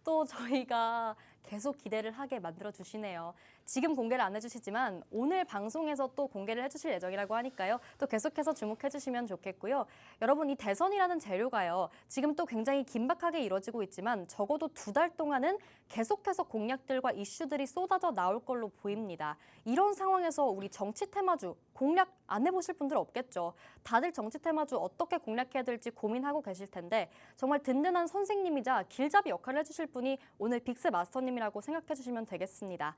또 저희가 계속 기대를 하게 만들어 주시네요. 지금 공개를 안 해주시지만 오늘 방송에서 또 공개를 해주실 예정이라고 하니까요. 또 계속해서 주목해 주시면 좋겠고요. 여러분, 이 대선이라는 재료가요, 지금 또 굉장히 긴박하게 이루어지고 있지만 적어도 2달 동안은 계속해서 공약들과 이슈들이 쏟아져 나올 걸로 보입니다. 이런 상황에서 우리 정치 테마주 공략 안 해보실 분들 없겠죠. 다들 정치 테마주 어떻게 공략해야 될지 고민하고 계실 텐데, 정말 든든한 선생님이자 길잡이 역할을 해주실 분이 오늘 빅스 마스터님이라고 생각해 주시면 되겠습니다.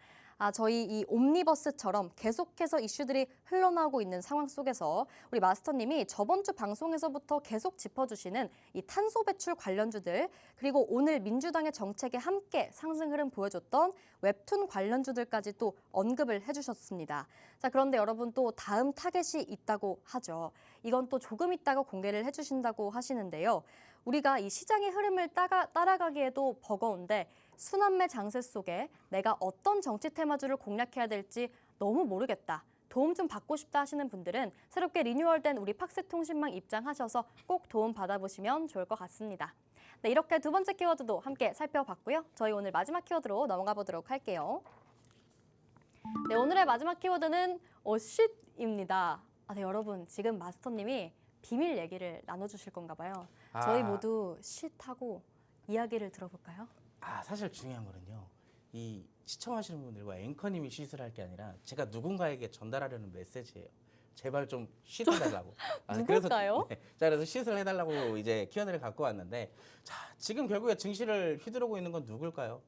저희 이 옴니버스처럼 계속해서 이슈들이 흘러나오고 있는 상황 속에서 우리 마스터님이 저번 주 방송에서부터 계속 짚어주시는 이 탄소 배출 관련주들, 그리고 오늘 민주당의 정책에 함께 상승 흐름 보여줬던 웹툰 관련주들까지 또 언급을 해주셨습니다. 자, 그런데 여러분, 또 다음 타겟이 있다고 하죠. 이건 또 조금 있다가 공개를 해주신다고 하시는데요. 우리가 이 시장의 흐름을 따라가기에도 버거운데, 순환매 장세 속에 내가 어떤 정치 테마주를 공략해야 될지 너무 모르겠다, 도움 좀 받고 싶다 하시는 분들은 새롭게 리뉴얼된 우리 팍스통신망 입장하셔서 꼭 도움 받아보시면 좋을 것 같습니다. 네, 이렇게 두 번째 키워드도 함께 살펴봤고요. 저희 오늘 마지막 키워드로 넘어가 보도록 할게요. 네, 오늘의 마지막 키워드는 쉿입니다. 네, 여러분, 지금 마스터님이 비밀 얘기를 나눠주실 건가 봐요. 저희 모두 쉿하고 이야기를 들어볼까요? 사실 중요한 거는요, 이 시청하시는 분들과 앵커님이 쉿을 할 게 아니라 제가 누군가에게 전달하려는 메시지예요. 제발 좀 쉿 해달라고. 누굴까요? 그래서 쉿을 해달라고 이제 키워드를 갖고 왔는데, 자, 지금 결국에 증시를 휘두르고 있는 건 누굴까요?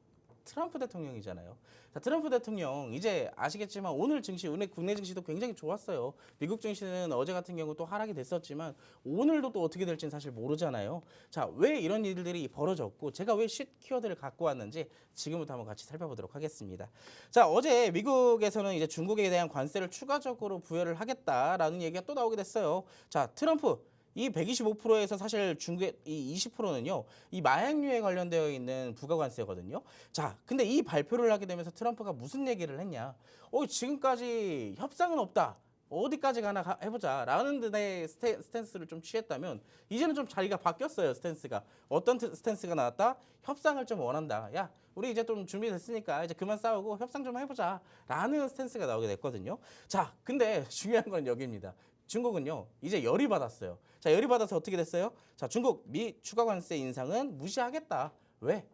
트럼프 대통령이잖아요. 자, 트럼프 대통령, 이제 아시겠지만 오늘 증시, 국내 증시도 굉장히 좋았어요. 미국 증시는 어제 같은 경우 또 하락이 됐었지만 오늘도 또 어떻게 될지는 사실 모르잖아요. 자, 왜 이런 일들이 벌어졌고 제가 왜 쉿 키워드를 갖고 왔는지 지금부터 한번 같이 살펴보도록 하겠습니다. 자, 어제 미국에서는 이제 중국에 대한 관세를 추가적으로 부여를 하겠다라는 얘기가 또 나오게 됐어요. 자, 트럼프 이 125%에서 사실 중국의 이 20%는요, 이 마약류에 관련되어 있는 부가관세거든요. 자, 근데 이 발표를 하게 되면서 트럼프가 무슨 얘기를 했냐? 지금까지 협상은 없다. 어디까지 가나 해보자 라는 듯의 스탠스를 좀 취했다면, 이제는 좀 자리가 바뀌었어요. 스탠스가. 어떤 스탠스가 나왔다? 협상을 좀 원한다. 야, 우리 이제 좀 준비됐으니까 이제 그만 싸우고 협상 좀 해보자 라는 스탠스가 나오게 됐거든요. 자, 근데 중요한 건 여기입니다. 중국은요, 이제 열이 받았어요. 자, 열이 받아서 어떻게 됐어요? 자, 중국 미 추가 관세 인상은 무시하겠다. 왜?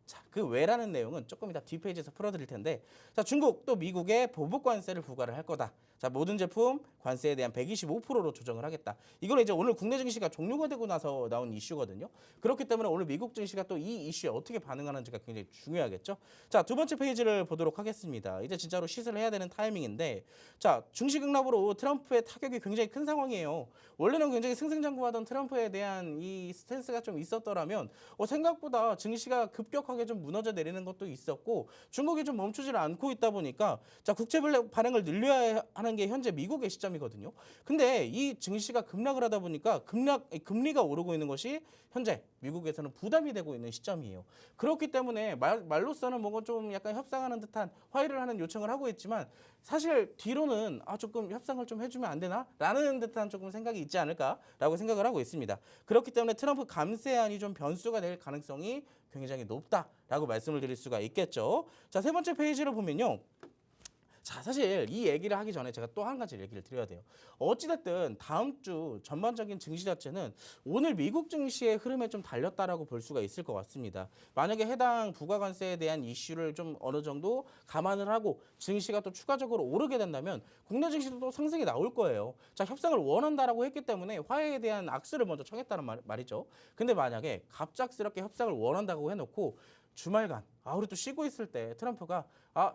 자, 그 왜라는 내용은 조금 이따 뒷페이지에서 풀어드릴 텐데, 자, 중국 또 미국에 보복 관세를 부과를 할 거다. 자, 모든 제품 관세에 대한 125%로 조정을 하겠다. 이거는 이제 오늘 국내 증시가 종료가 되고 나서 나온 이슈거든요. 그렇기 때문에 오늘 미국 증시가 또 이 이슈에 어떻게 반응하는지가 굉장히 중요하겠죠. 자, 두 번째 페이지를 보도록 하겠습니다. 이제 진짜로 시세를 해야 되는 타이밍인데, 자, 증시 급락으로 트럼프의 타격이 굉장히 큰 상황이에요. 원래는 굉장히 승승장구하던 트럼프에 대한 이 스탠스가 좀 있었더라면 생각보다 증시가 급격하게 좀 무너져 내리는 것도 있었고, 중국이 좀 멈추질 않고 있다 보니까, 자, 국제 발행을 늘려야 하는 게 현재 미국의 시점이거든요. 근데 이 증시가 급락을 하다 보니까 금리가 오르고 있는 것이 현재 미국에서는 부담이 되고 있는 시점이에요. 그렇기 때문에 말로서는 뭔가 좀 약간 협상하는 듯한 화해를 하는 요청을 하고 있지만, 사실 뒤로는 조금 협상을 좀 해주면 안 되나? 라는 듯한 조금 생각이 있지 않을까라고 생각을 하고 있습니다. 그렇기 때문에 트럼프 감세안이 좀 변수가 될 가능성이 굉장히 높다라고 말씀을 드릴 수가 있겠죠. 자, 세 번째 페이지를 보면요. 자, 사실 이 얘기를 하기 전에 제가 또 한 가지 얘기를 드려야 돼요. 어찌됐든 다음 주 전반적인 증시 자체는 오늘 미국 증시의 흐름에 좀 달렸다라고 볼 수가 있을 것 같습니다. 만약에 해당 부가관세에 대한 이슈를 좀 어느 정도 감안을 하고 증시가 또 추가적으로 오르게 된다면 국내 증시도 또 상승이 나올 거예요. 자, 협상을 원한다라고 했기 때문에 화해에 대한 악수를 먼저 청했다는 말이죠. 근데 만약에 갑작스럽게 협상을 원한다고 해놓고 주말간 우리 또 쉬고 있을 때 트럼프가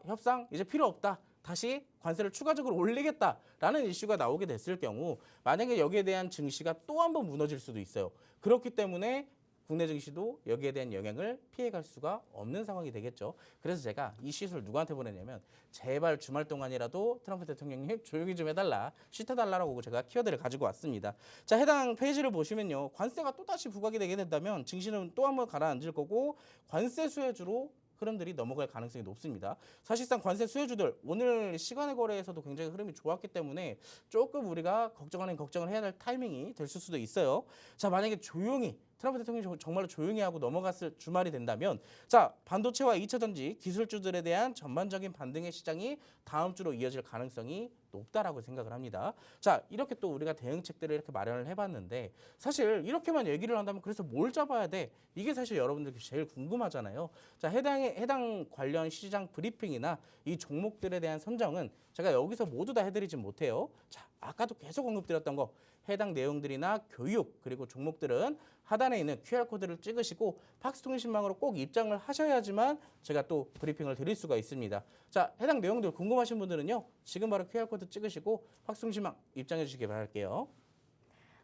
협상 이제 필요 없다. 다시 관세를 추가적으로 올리겠다라는 이슈가 나오게 됐을 경우 만약에 여기에 대한 증시가 또 한 번 무너질 수도 있어요. 그렇기 때문에 국내 증시도 여기에 대한 영향을 피해갈 수가 없는 상황이 되겠죠. 그래서 제가 이 시술 누구한테 보냈냐면 제발 주말 동안이라도 트럼프 대통령님 조용히 좀 해달라, 쉬트달라고 제가 키워드를 가지고 왔습니다. 자, 해당 페이지를 보시면요. 관세가 또다시 부과가 되게 된다면 증시는 또 한 번 가라앉을 거고 관세 수혜주로 흐름들이 넘어갈 가능성이 높습니다. 사실상 관세 수혜주들 오늘 시간의 거래에서도 굉장히 흐름이 좋았기 때문에 조금 우리가 걱정을 해야 될 타이밍이 될 수도 있어요. 자, 만약에 조용히 트럼프 대통령이 정말로 조용히 하고 넘어갔을 주말이 된다면, 자, 반도체와 2차전지 기술주들에 대한 전반적인 반등의 시장이 다음 주로 이어질 가능성이 높다라고 생각을 합니다. 자, 이렇게 또 우리가 대응책들을 이렇게 마련을 해봤는데, 사실 이렇게만 얘기를 한다면 그래서 뭘 잡아야 돼? 이게 사실 여러분들이 제일 궁금하잖아요. 자, 해당 관련 시장 브리핑이나 이 종목들에 대한 선정은 제가 여기서 모두 다 해드리진 못해요. 자, 아까도 계속 언급드렸던 거 해당 내용들이나 교육 그리고 종목들은 하단에 있는 QR코드를 찍으시고 팍스통신망으로 꼭 입장을 하셔야지만 제가 또 브리핑을 드릴 수가 있습니다. 자, 해당 내용들 궁금하신 분들은요. 지금 바로 QR코드 찍으시고 팍스통신망 입장해 주시기 바랄게요.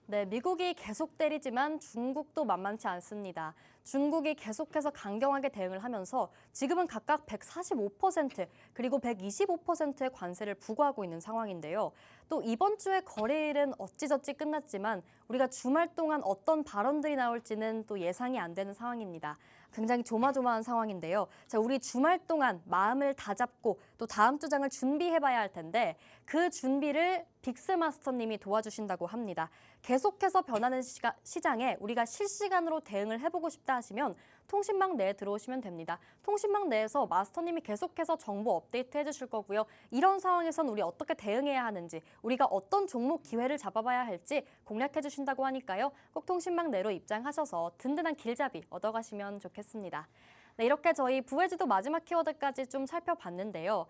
네, 미국이 계속 때리지만 중국도 만만치 않습니다. 중국이 계속해서 강경하게 대응을 하면서 지금은 각각 145% 그리고 125%의 관세를 부과하고 있는 상황인데요. 또 이번 주의 거래일은 어찌저찌 끝났지만 우리가 주말 동안 어떤 발언들이 나올지는 또 예상이 안 되는 상황입니다. 굉장히 조마조마한 상황인데요. 자, 우리 주말 동안 마음을 다잡고 또 다음 주장을 준비해봐야 할 텐데 그 준비를 빅스마스터님이 도와주신다고 합니다. 계속해서 변하는 시장에 우리가 실시간으로 대응을 해보고 싶다 하시면 통신망 내에 들어오시면 됩니다. 통신망 내에서 마스터님이 계속해서 정보 업데이트 해주실 거고요. 이런 상황에선 우리 어떻게 대응해야 하는지, 우리가 어떤 종목 기회를 잡아봐야 할지 공략해 주신다고 하니까요. 꼭 통신망 내로 입장하셔서 든든한 길잡이 얻어가시면 좋겠습니다. 네, 이렇게 저희 부회지도 마지막 키워드까지 좀 살펴봤는데요.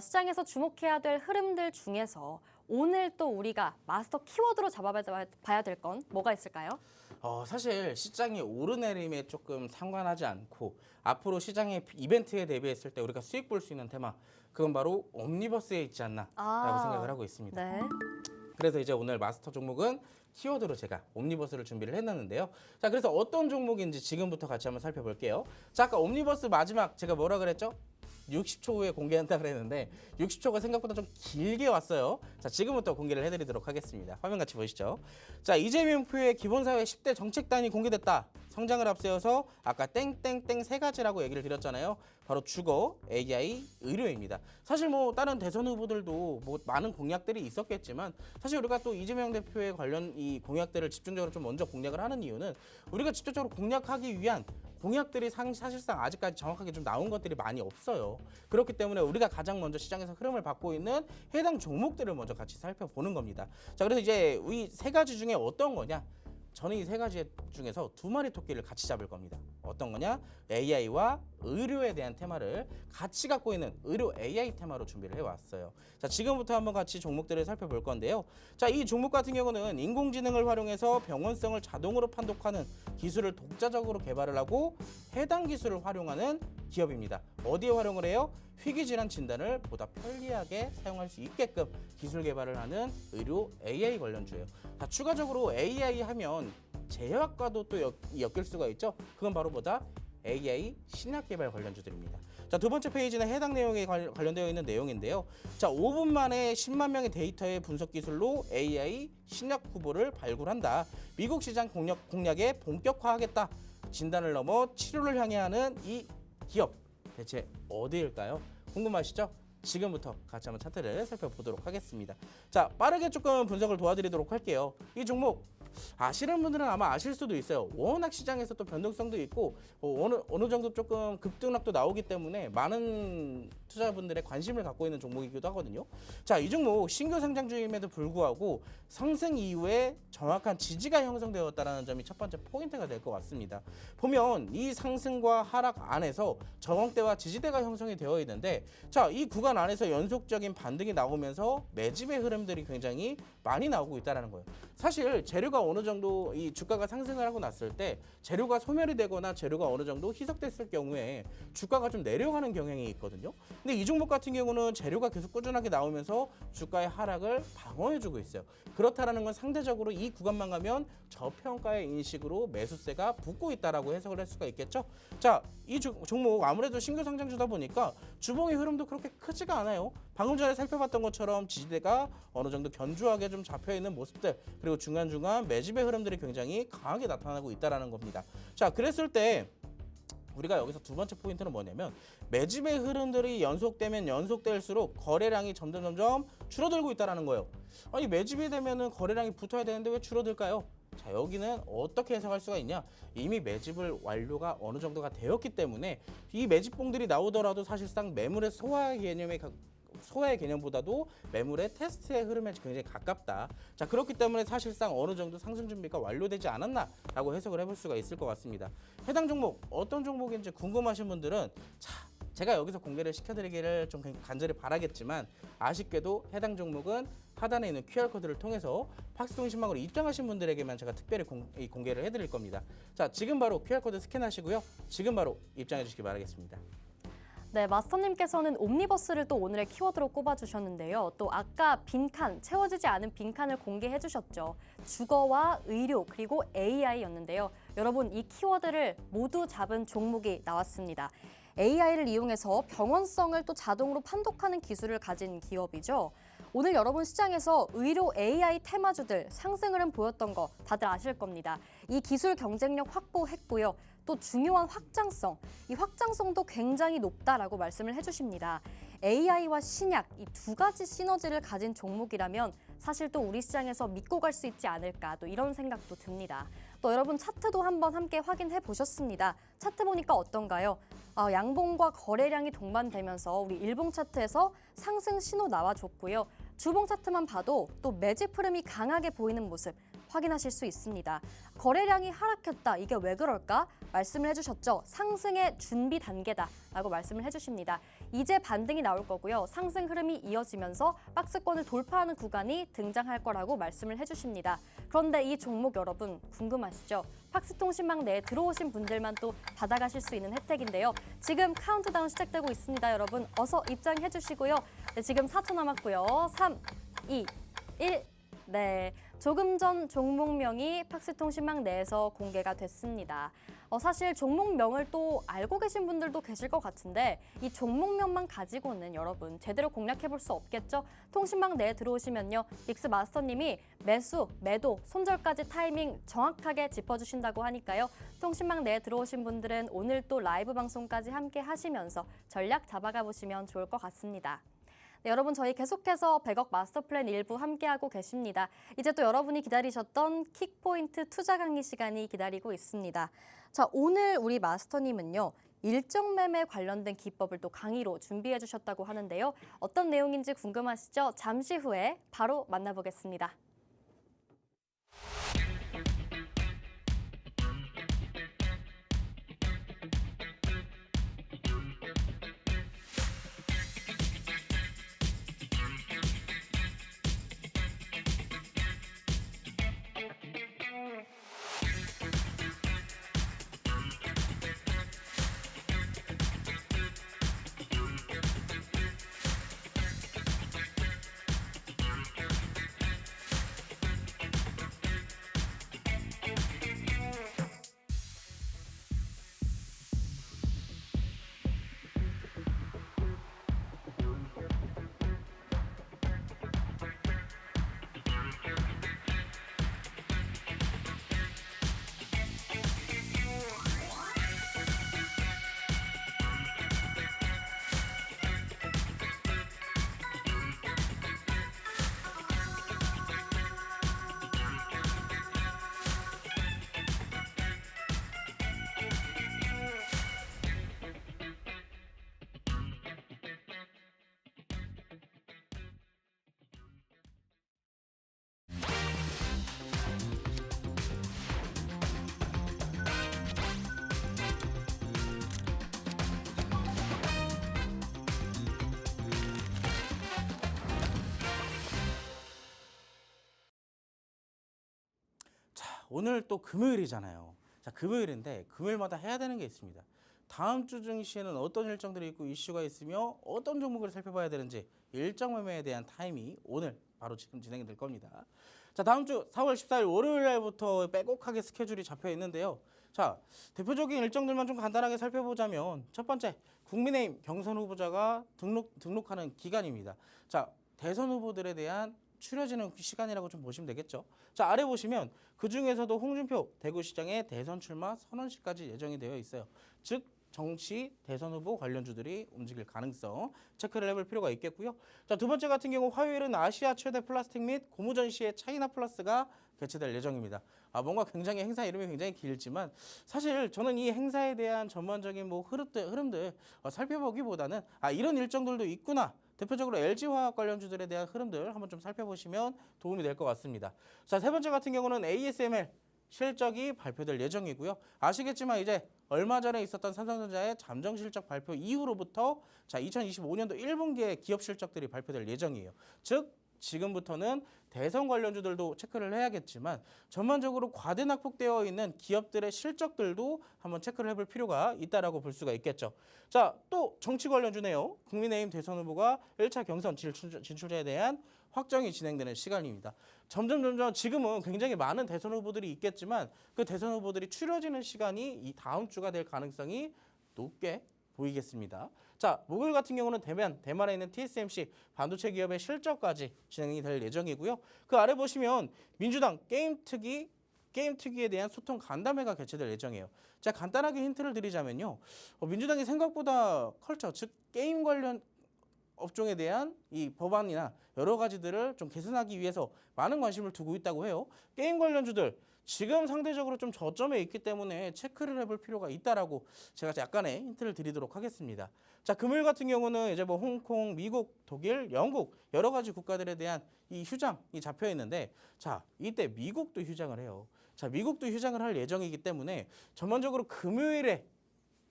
시장에서 주목해야 될 흐름들 중에서 오늘 또 우리가 마스터 키워드로 잡아봐야 될 건 뭐가 있을까요? 사실 시장이 오르내림에 조금 상관하지 않고 앞으로 시장의 이벤트에 대비했을 때 우리가 수익 볼 수 있는 테마, 그건 바로 옴니버스에 있지 않나라고 생각을 하고 있습니다. 네. 그래서 이제 오늘 마스터 종목은 키워드로 제가 옴니버스를 준비를 해놨는데요. 자, 그래서 어떤 종목인지 지금부터 같이 한번 살펴볼게요. 자, 아까 옴니버스 마지막 제가 뭐라 그랬죠? 60초 후에 공개한다 그랬는데 60초가 생각보다 좀 길게 왔어요. 자, 지금부터 공개를 해드리도록 하겠습니다. 화면 같이 보시죠. 자, 이재명 후의 기본사회 10대 정책단이 공개됐다. 성장을 앞세워서 아까 땡땡땡 세 가지라고 얘기를 드렸잖아요. 바로 주거, AI, 의료입니다. 사실 뭐 다른 대선 후보들도 뭐 많은 공약들이 있었겠지만 사실 우리가 또 이재명 대표의 관련 이 공약들을 집중적으로 좀 먼저 공략을 하는 이유는 우리가 직접적으로 공략하기 위한 공약들이 사실상 아직까지 정확하게 좀 나온 것들이 많이 없어요. 그렇기 때문에 우리가 가장 먼저 시장에서 흐름을 받고 있는 해당 종목들을 먼저 같이 살펴보는 겁니다. 자, 그래서 이제 이 세 가지 중에 어떤 거냐? 저는 이 세 가지 중에서 두 마리 토끼를 같이 잡을 겁니다. 어떤 거냐? AI와 의료에 대한 테마를 같이 갖고 있는 의료 AI 테마로 준비를 해왔어요. 자, 지금부터 한번 같이 종목들을 살펴볼 건데요. 자, 이 종목 같은 경우는 인공지능을 활용해서 병원성을 자동으로 판독하는 기술을 독자적으로 개발을 하고 해당 기술을 활용하는 기업입니다. 어디에 활용을 해요? 희귀질환 진단을 보다 편리하게 사용할 수 있게끔 기술 개발을 하는 의료 AI 관련주예요. 자, 추가적으로 AI 하면 제약과도 또 엮일 수가 있죠. 그건 바로 뭐다? AI 신약 개발 관련주들입니다. 자, 두 번째 페이지는 해당 내용에 관련되어 있는 내용인데요. 자, 5분 만에 10만 명의 데이터의 분석 기술로 AI 신약 후보를 발굴한다. 미국 시장 공략에 본격화하겠다. 진단을 넘어 치료를 향해 하는 이 기업 대체 어디일까요? 궁금하시죠? 지금부터 같이 한번 차트를 살펴보도록 하겠습니다. 자, 빠르게 조금 분석을 도와드리도록 할게요. 이 종목 아시는 분들은 아마 아실 수도 있어요. 워낙 시장에서 또 변동성도 있고 어느 정도 조금 급등락도 나오기 때문에 많은 투자분들의 관심을 갖고 있는 종목이기도 하거든요. 자, 이 종목 신규 상장주임에도 불구하고 상승 이후에 정확한 지지가 형성되었다는 점이 첫 번째 포인트가 될 것 같습니다. 보면 이 상승과 하락 안에서 저항대와 지지대가 형성이 되어 있는데, 자, 이 구간 안에서 연속적인 반등이 나오면서 매집의 흐름들이 굉장히 많이 나오고 있다는 거예요. 사실 재료가 어느 정도 이 주가가 상승을 하고 났을 때 재료가 소멸이 되거나 재료가 어느 정도 희석됐을 경우에 주가가 좀 내려가는 경향이 있거든요. 근데 이 종목 같은 경우는 재료가 계속 꾸준하게 나오면서 주가의 하락을 방어해주고 있어요. 그렇다라는 건 상대적으로 이 구간만 가면 저평가의 인식으로 매수세가 붙고 있다라고 해석을 할 수가 있겠죠. 자, 이 종목 아무래도 신규 상장주다 보니까 주봉의 흐름도 그렇게 크지가 않아요. 방금 전에 살펴봤던 것처럼 지지대가 어느 정도 견주하게 좀 잡혀 있는 모습들, 그리고 중간중간 매집의 흐름들이 굉장히 강하게 나타나고 있다라는 겁니다. 자, 그랬을 때 우리가 여기서 두 번째 포인트는 뭐냐면 매집의 흐름들이 연속되면 연속될수록 거래량이 점점 줄어들고 있다는 거예요. 아니, 매집이 되면은 거래량이 붙어야 되는데 왜 줄어들까요? 자, 여기는 어떻게 해석할 수가 있냐? 이미 매집을 완료가 어느 정도가 되었기 때문에 이 매집봉들이 나오더라도 사실상 매물의 소화의 개념보다도 매물의 테스트의 흐름에 굉장히 가깝다. 자, 그렇기 때문에 사실상 어느 정도 상승 준비가 완료되지 않았나라고 해석을 해볼 수가 있을 것 같습니다. 해당 종목 어떤 종목인지 궁금하신 분들은 제가 여기서 공개를 시켜드리기를 좀 간절히 바라겠지만 아쉽게도 해당 종목은 하단에 있는 QR코드를 통해서 팍스통신망으로 입장하신 분들에게만 제가 특별히 공개를 해드릴 겁니다. 자, 지금 바로 QR코드 스캔하시고요. 지금 바로 입장해 주시기 바라겠습니다. 네, 마스터님께서는 옴니버스를 또 오늘의 키워드로 꼽아주셨는데요. 또 아까 빈칸, 채워지지 않은 빈칸을 공개해 주셨죠. 주거와 의료, 그리고 AI였는데요. 여러분, 이 키워드를 모두 잡은 종목이 나왔습니다. AI를 이용해서 병원성을 또 자동으로 판독하는 기술을 가진 기업이죠. 오늘 여러분 시장에서 의료 AI 테마주들 상승 흐름 보였던 거 다들 아실 겁니다. 이 기술 경쟁력 확보했고요. 또 중요한 확장성, 이 확장성도 굉장히 높다라고 말씀을 해주십니다. AI와 신약, 이 두 가지 시너지를 가진 종목이라면 사실 또 우리 시장에서 믿고 갈 수 있지 않을까, 또 이런 생각도 듭니다. 또 여러분 차트도 한번 함께 확인해 보셨습니다. 차트 보니까 어떤가요? 양봉과 거래량이 동반되면서 우리 일봉 차트에서 상승 신호 나와줬고요. 주봉 차트만 봐도 또 매집 흐름이 강하게 보이는 모습 확인하실 수 있습니다. 거래량이 하락했다. 이게 왜 그럴까? 말씀을 해주셨죠. 상승의 준비 단계다라고 말씀을 해주십니다. 이제 반등이 나올 거고요. 상승 흐름이 이어지면서 박스권을 돌파하는 구간이 등장할 거라고 말씀을 해주십니다. 그런데 이 종목 여러분 궁금하시죠? 팍스통신망 내에 들어오신 분들만 또 받아가실 수 있는 혜택인데요. 지금 카운트다운 시작되고 있습니다. 여러분 어서 입장해 주시고요. 네, 지금 4초 남았고요. 3, 2, 1. 네, 조금 전 종목명이 팍스통신망 내에서 공개가 됐습니다. 사실 종목명을 또 알고 계신 분들도 계실 것 같은데 이 종목명만 가지고는 여러분 제대로 공략해볼 수 없겠죠? 통신망 내에 들어오시면요. 닉스 마스터님이 매수, 매도, 손절까지 타이밍 정확하게 짚어주신다고 하니까요. 통신망 내에 들어오신 분들은 오늘 또 라이브 방송까지 함께 하시면서 전략 잡아가 보시면 좋을 것 같습니다. 네, 여러분 저희 계속해서 100억 마스터 플랜 일부 함께하고 계십니다. 이제 또 여러분이 기다리셨던 킥포인트 투자 강의 시간이 기다리고 있습니다. 자, 오늘 우리 마스터님은요. 일정 매매 관련된 기법을 또 강의로 준비해 주셨다고 하는데요. 어떤 내용인지 궁금하시죠? 잠시 후에 바로 만나보겠습니다. 오늘 또 금요일이잖아요. 자, 금요일인데 금요일마다 해야 되는 게 있습니다. 다음 주 증시에는 어떤 일정들이 있고 이슈가 있으며 어떤 종목을 살펴봐야 되는지 일정 매매에 대한 타임이 오늘 바로 지금 진행이 될 겁니다. 자, 다음 주 4월 14일 월요일 날부터 빼곡하게 스케줄이 잡혀 있는데요. 자, 대표적인 일정들만 좀 간단하게 살펴보자면 첫 번째, 국민의힘 경선 후보자가 등록하는 기간입니다. 자, 대선 후보들에 대한 추려지는 시간이라고 좀 보시면 되겠죠. 자, 아래 보시면 그중에서도 홍준표 대구시장의 대선 출마 선언식까지 예정이 되어 있어요. 즉 정치 대선 후보 관련주들이 움직일 가능성 체크를 해볼 필요가 있겠고요. 자, 두 번째 같은 경우 화요일은 아시아 최대 플라스틱 및 고무 전시회 차이나 플러스가 개최될 예정입니다. 뭔가 굉장히 행사 이름이 굉장히 길지만 사실 저는 이 행사에 대한 전반적인 뭐 흐름들 살펴보기보다는 이런 일정들도 있구나. 대표적으로 LG화학 관련주들에 대한 흐름들 한번 좀 살펴보시면 도움이 될 것 같습니다. 자, 세 번째 같은 경우는 ASML 실적이 발표될 예정이고요. 아시겠지만 이제 얼마 전에 있었던 삼성전자의 잠정 실적 발표 이후로부터 자, 2025년도 1분기에 기업 실적들이 발표될 예정이에요. 즉 지금부터는 대선 관련주들도 체크를 해야겠지만 전반적으로 과대 낙폭되어 있는 기업들의 실적들도 한번 체크를 해볼 필요가 있다라고 볼 수가 있겠죠. 자, 또 정치 관련주네요. 국민의힘 대선 후보가 1차 경선 진출자에 대한 확정이 진행되는 시간입니다. 점점 지금은 굉장히 많은 대선 후보들이 있겠지만 그 대선 후보들이 추려지는 시간이 이 다음 주가 될 가능성이 높게 보이겠습니다. 자, 목요일 같은 경우는 대만에 있는 TSMC 반도체 기업의 실적까지 진행이 될 예정이고요. 그 아래 보시면 민주당 게임 특위에 대한 소통 간담회가 개최될 예정이에요. 자, 간단하게 힌트를 드리자면요. 민주당이 생각보다 컬처, 즉 게임 관련 업종에 대한 이 법안이나 여러 가지들을 좀 개선하기 위해서 많은 관심을 두고 있다고 해요. 게임 관련주들 지금 상대적으로 좀 저점에 있기 때문에 체크를 해볼 필요가 있다라고 제가 약간의 힌트를 드리도록 하겠습니다. 자, 금요일 같은 경우는 이제 뭐 홍콩, 미국, 독일, 영국 여러 가지 국가들에 대한 이 휴장이 잡혀 있는데 자, 이때 미국도 휴장을 해요. 자, 미국도 휴장을 할 예정이기 때문에 전반적으로 금요일에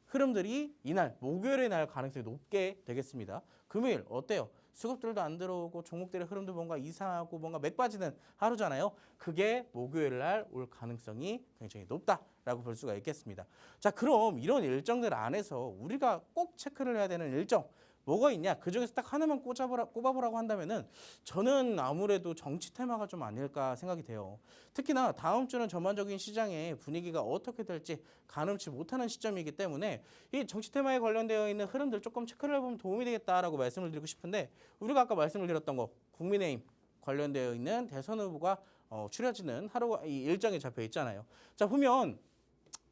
흐름들이 이날 목요일에 날 가능성이 높게 되겠습니다. 금요일 어때요? 수급들도 안 들어오고 종목들의 흐름도 뭔가 이상하고 뭔가 맥 빠지는 하루잖아요. 그게 목요일 날 올 가능성이 굉장히 높다라고 볼 수가 있겠습니다. 자, 그럼 이런 일정들 안에서 우리가 꼭 체크를 해야 되는 일정 뭐가 있냐? 그중에서 딱 하나만 꼽아보라고 한다면은 저는 아무래도 정치 테마가 좀 아닐까 생각이 돼요. 특히나 다음 주는 전반적인 시장의 분위기가 어떻게 될지 가늠치 못하는 시점이기 때문에 이 정치 테마에 관련되어 있는 흐름들 조금 체크를 해보면 도움이 되겠다라고 말씀을 드리고 싶은데 우리가 아까 말씀을 드렸던 거 국민의힘 관련되어 있는 대선 후보가 추려지는 이 일정이 잡혀 있잖아요. 자, 보면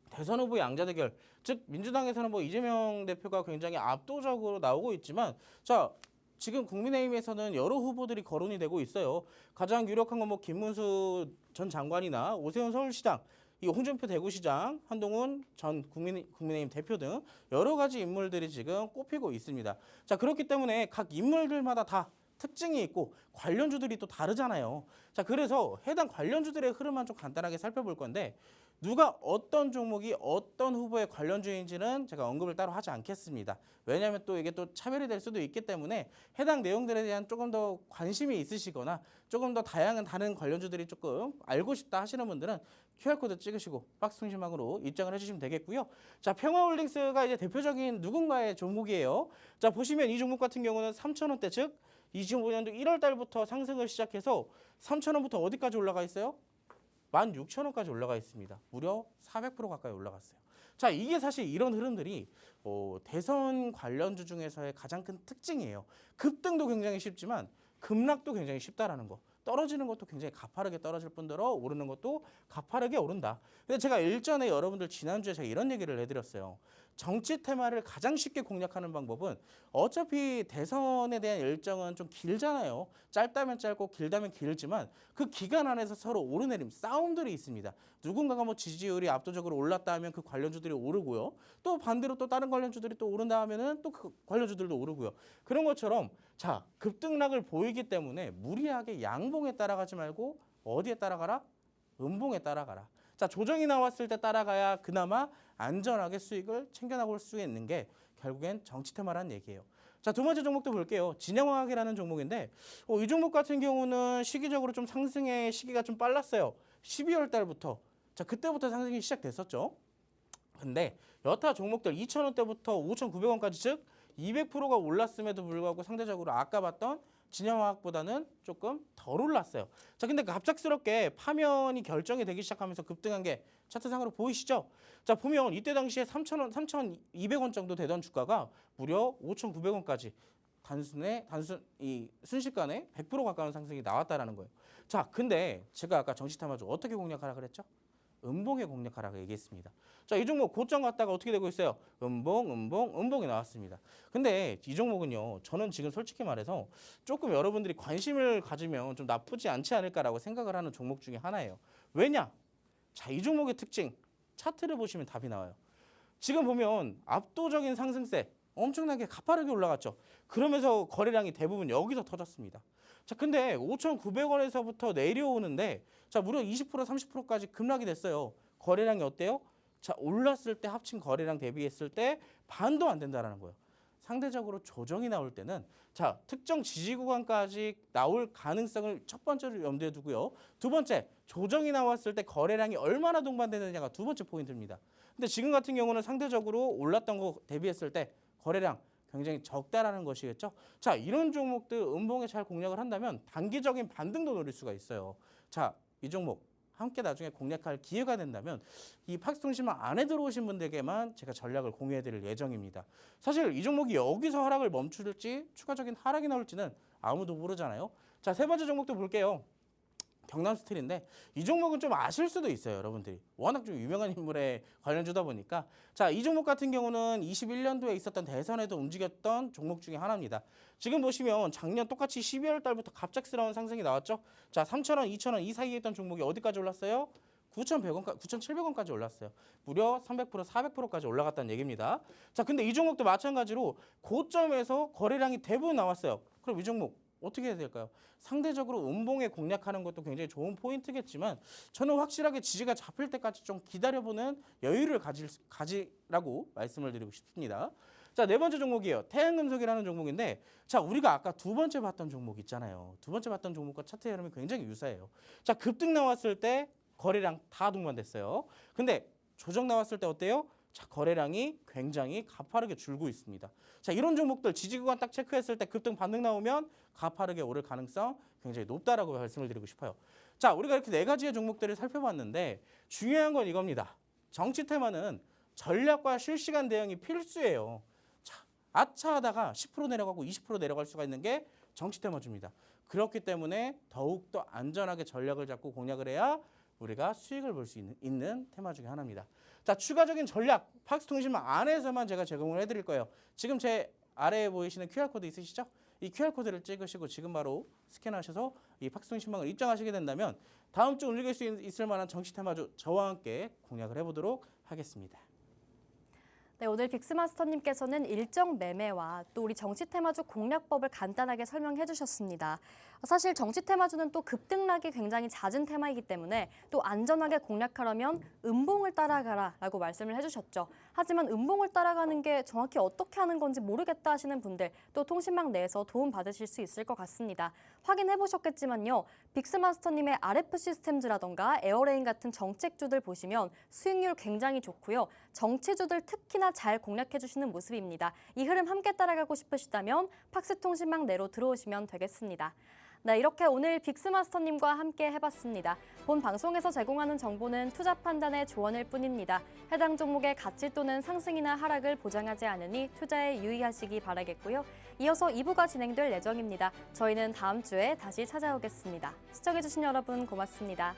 대선 후보 양자 대결, 즉 민주당에서는 뭐 이재명 대표가 굉장히 압도적으로 나오고 있지만 자, 지금 국민의힘에서는 여러 후보들이 거론이 되고 있어요. 가장 유력한 건 뭐 김문수 전 장관이나 오세훈 서울시장, 이 홍준표 대구시장, 한동훈 전 국민의힘 대표 등 여러 가지 인물들이 지금 꼽히고 있습니다. 자, 그렇기 때문에 각 인물들마다 다 특징이 있고 관련주들이 또 다르잖아요. 자, 그래서 해당 관련주들의 흐름만 좀 간단하게 살펴볼 건데 누가 어떤 종목이 어떤 후보의 관련주인지는 제가 언급을 따로 하지 않겠습니다. 왜냐하면 또 이게 또 차별이 될 수도 있기 때문에 해당 내용들에 대한 조금 더 관심이 있으시거나 조금 더 다양한 다른 관련주들이 조금 알고 싶다 하시는 분들은 QR코드 찍으시고 박스 통신망으로 입장을 해주시면 되겠고요. 자, 평화홀딩스가 이제 대표적인 누군가의 종목이에요. 자, 보시면 이 종목 같은 경우는 3,000원대, 즉 25년도 1월 달부터 상승을 시작해서 3,000원부터 어디까지 올라가 있어요? 16,000원까지 올라가 있습니다. 무려 400% 가까이 올라갔어요. 자, 이게 사실 이런 흐름들이 대선 관련주 중에서의 가장 큰 특징이에요. 급등도 굉장히 쉽지만 급락도 굉장히 쉽다라는 거. 떨어지는 것도 굉장히 가파르게 떨어질 뿐더러 오르는 것도 가파르게 오른다. 근데 제가 일전에 여러분들 지난주에 제가 이런 얘기를 해드렸어요. 정치 테마를 가장 쉽게 공략하는 방법은 어차피 대선에 대한 일정은 좀 길잖아요. 짧다면 짧고 길다면 길지만 그 기간 안에서 서로 오르내림, 싸움들이 있습니다. 누군가가 뭐 지지율이 압도적으로 올랐다 하면 그 관련주들이 오르고요. 또 반대로 또 다른 관련주들이 또 오른다 하면은 또 그 관련주들도 오르고요. 그런 것처럼 자, 급등락을 보이기 때문에 무리하게 양봉에 따라가지 말고 어디에 따라가라? 음봉에 따라가라. 자, 조정이 나왔을 때 따라가야 그나마 안전하게 수익을 챙겨나갈 수 있는 게 결국엔 정치 테마라는 얘기예요. 자, 두 번째 종목도 볼게요. 진영화학이라는 종목인데 이 종목 같은 경우는 시기적으로 좀 상승의 시기가 좀 빨랐어요. 12월 달부터 자, 그때부터 상승이 시작됐었죠. 근데 여타 종목들 2,000원대부터 5,900원까지 즉 200%가 올랐음에도 불구하고 상대적으로 아까 봤던 진영화학보다는 조금 덜 올랐어요. 자, 근데 갑작스럽게 파면이 결정이 되기 시작하면서 급등한 게 차트상으로 보이시죠? 자, 보면 이때 당시에 3,000원, 3,200원 정도 되던 주가가 무려 5,900원까지 순식간에 100% 가까운 상승이 나왔다라는 거예요. 자, 근데 제가 아까 정시타마주 어떻게 공략하라 그랬죠? 음봉에 공략하라고 얘기했습니다. 자, 이 종목 고점 갔다가 어떻게 되고 있어요? 음봉이 나왔습니다. 근데 이 종목은요, 저는 지금 솔직히 말해서 조금 여러분들이 관심을 가지면 좀 나쁘지 않지 않을까라고 생각을 하는 종목 중에 하나예요. 왜냐? 자, 이 종목의 특징, 차트를 보시면 답이 나와요. 지금 보면 압도적인 상승세, 엄청나게 가파르게 올라갔죠. 그러면서 거래량이 대부분 여기서 터졌습니다. 자, 근데 5,900원에서부터 내려오는데 자, 무려 20% 30%까지 급락이 됐어요. 거래량이 어때요? 자, 올랐을 때 합친 거래량 대비했을 때 반도 안 된다라는 거예요. 상대적으로 조정이 나올 때는 자, 특정 지지 구간까지 나올 가능성을 첫 번째로 염두에 두고요. 두 번째, 조정이 나왔을 때 거래량이 얼마나 동반되느냐가 두 번째 포인트입니다. 근데 지금 같은 경우는 상대적으로 올랐던 거 대비했을 때 거래량 굉장히 적다라는 것이겠죠. 자, 이런 종목들 음봉에 잘 공략을 한다면 단기적인 반등도 노릴 수가 있어요. 자, 이 종목 함께 나중에 공략할 기회가 된다면 이 팍스통신망 안에 들어오신 분들에게만 제가 전략을 공유해드릴 예정입니다. 사실 이 종목이 여기서 하락을 멈출지 추가적인 하락이 나올지는 아무도 모르잖아요. 자, 세 번째 종목도 볼게요. 경남스틸인데 이 종목은 좀 아실 수도 있어요, 여러분들이. 워낙 좀 유명한 인물에 관련주다 보니까. 자, 이 종목 같은 경우는 21년도에 있었던 대선에도 움직였던 종목 중에 하나입니다. 지금 보시면 작년 똑같이 12월 달부터 갑작스러운 상승이 나왔죠. 자, 3,000원, 2,000원 이 사이에 있던 종목이 어디까지 올랐어요? 9,100원, 9,700원까지 올랐어요. 무려 300%, 400%까지 올라갔다는 얘기입니다. 자, 근데 이 종목도 마찬가지로 고점에서 거래량이 대부분 나왔어요. 그럼 이 종목 어떻게 해야 될까요? 상대적으로 음봉에 공략하는 것도 굉장히 좋은 포인트겠지만 저는 확실하게 지지가 잡힐 때까지 좀 기다려보는 여유를 가지라고 말씀을 드리고 싶습니다. 자, 네 번째 종목이에요. 태양금속이라는 종목인데 자, 우리가 아까 두 번째 봤던 종목 있잖아요. 두 번째 봤던 종목과 차트 흐름이 굉장히 유사해요. 자, 급등 나왔을 때 거래량 다 동반됐어요. 근데 조정 나왔을 때 어때요? 자, 거래량이 굉장히 가파르게 줄고 있습니다. 자, 이런 종목들 지지구간 딱 체크했을 때 급등 반등 나오면 가파르게 오를 가능성 굉장히 높다라고 말씀을 드리고 싶어요. 자, 우리가 이렇게 네 가지의 종목들을 살펴봤는데 중요한 건 이겁니다. 정치 테마는 전략과 실시간 대응이 필수예요. 자, 아차 하다가 10% 내려가고 20% 내려갈 수가 있는 게 정치 테마주입니다. 그렇기 때문에 더욱더 안전하게 전략을 잡고 공략을 해야 우리가 수익을 볼 수 있는 테마 중에 하나입니다. 자, 추가적인 전략 팍스통신망 안에서만 제가 제공을 해드릴 거예요. 지금 제 아래에 보이시는 QR코드 있으시죠? 이 QR코드를 찍으시고 지금 바로 스캔하셔서 이 팍스통신망을 입장하시게 된다면 다음 주 움직일 수 있을 만한 정치 테마주 저와 함께 공략을 해보도록 하겠습니다. 네, 오늘 빅스마스터님께서는 일정 매매와 또 우리 정치 테마주 공략법을 간단하게 설명해 주셨습니다. 사실 정치 테마주는 또 급등락이 굉장히 잦은 테마이기 때문에 또 안전하게 공략하려면 음봉을 따라가라라고 말씀을 해주셨죠. 하지만 음봉을 따라가는 게 정확히 어떻게 하는 건지 모르겠다 하시는 분들 또 통신망 내에서 도움 받으실 수 있을 것 같습니다. 확인해 보셨겠지만요. 빅스마스터님의 RF 시스템즈라던가 에어레인 같은 정책주들 보시면 수익률 굉장히 좋고요. 정치주들 특히나 잘 공략해 주시는 모습입니다. 이 흐름 함께 따라가고 싶으시다면 팍스통신망 내로 들어오시면 되겠습니다. 네, 이렇게 오늘 빅스마스터님과 함께 해봤습니다. 본 방송에서 제공하는 정보는 투자 판단의 조언일 뿐입니다. 해당 종목의 가치 또는 상승이나 하락을 보장하지 않으니 투자에 유의하시기 바라겠고요. 이어서 2부가 진행될 예정입니다. 저희는 다음 주에 다시 찾아오겠습니다. 시청해주신 여러분 고맙습니다.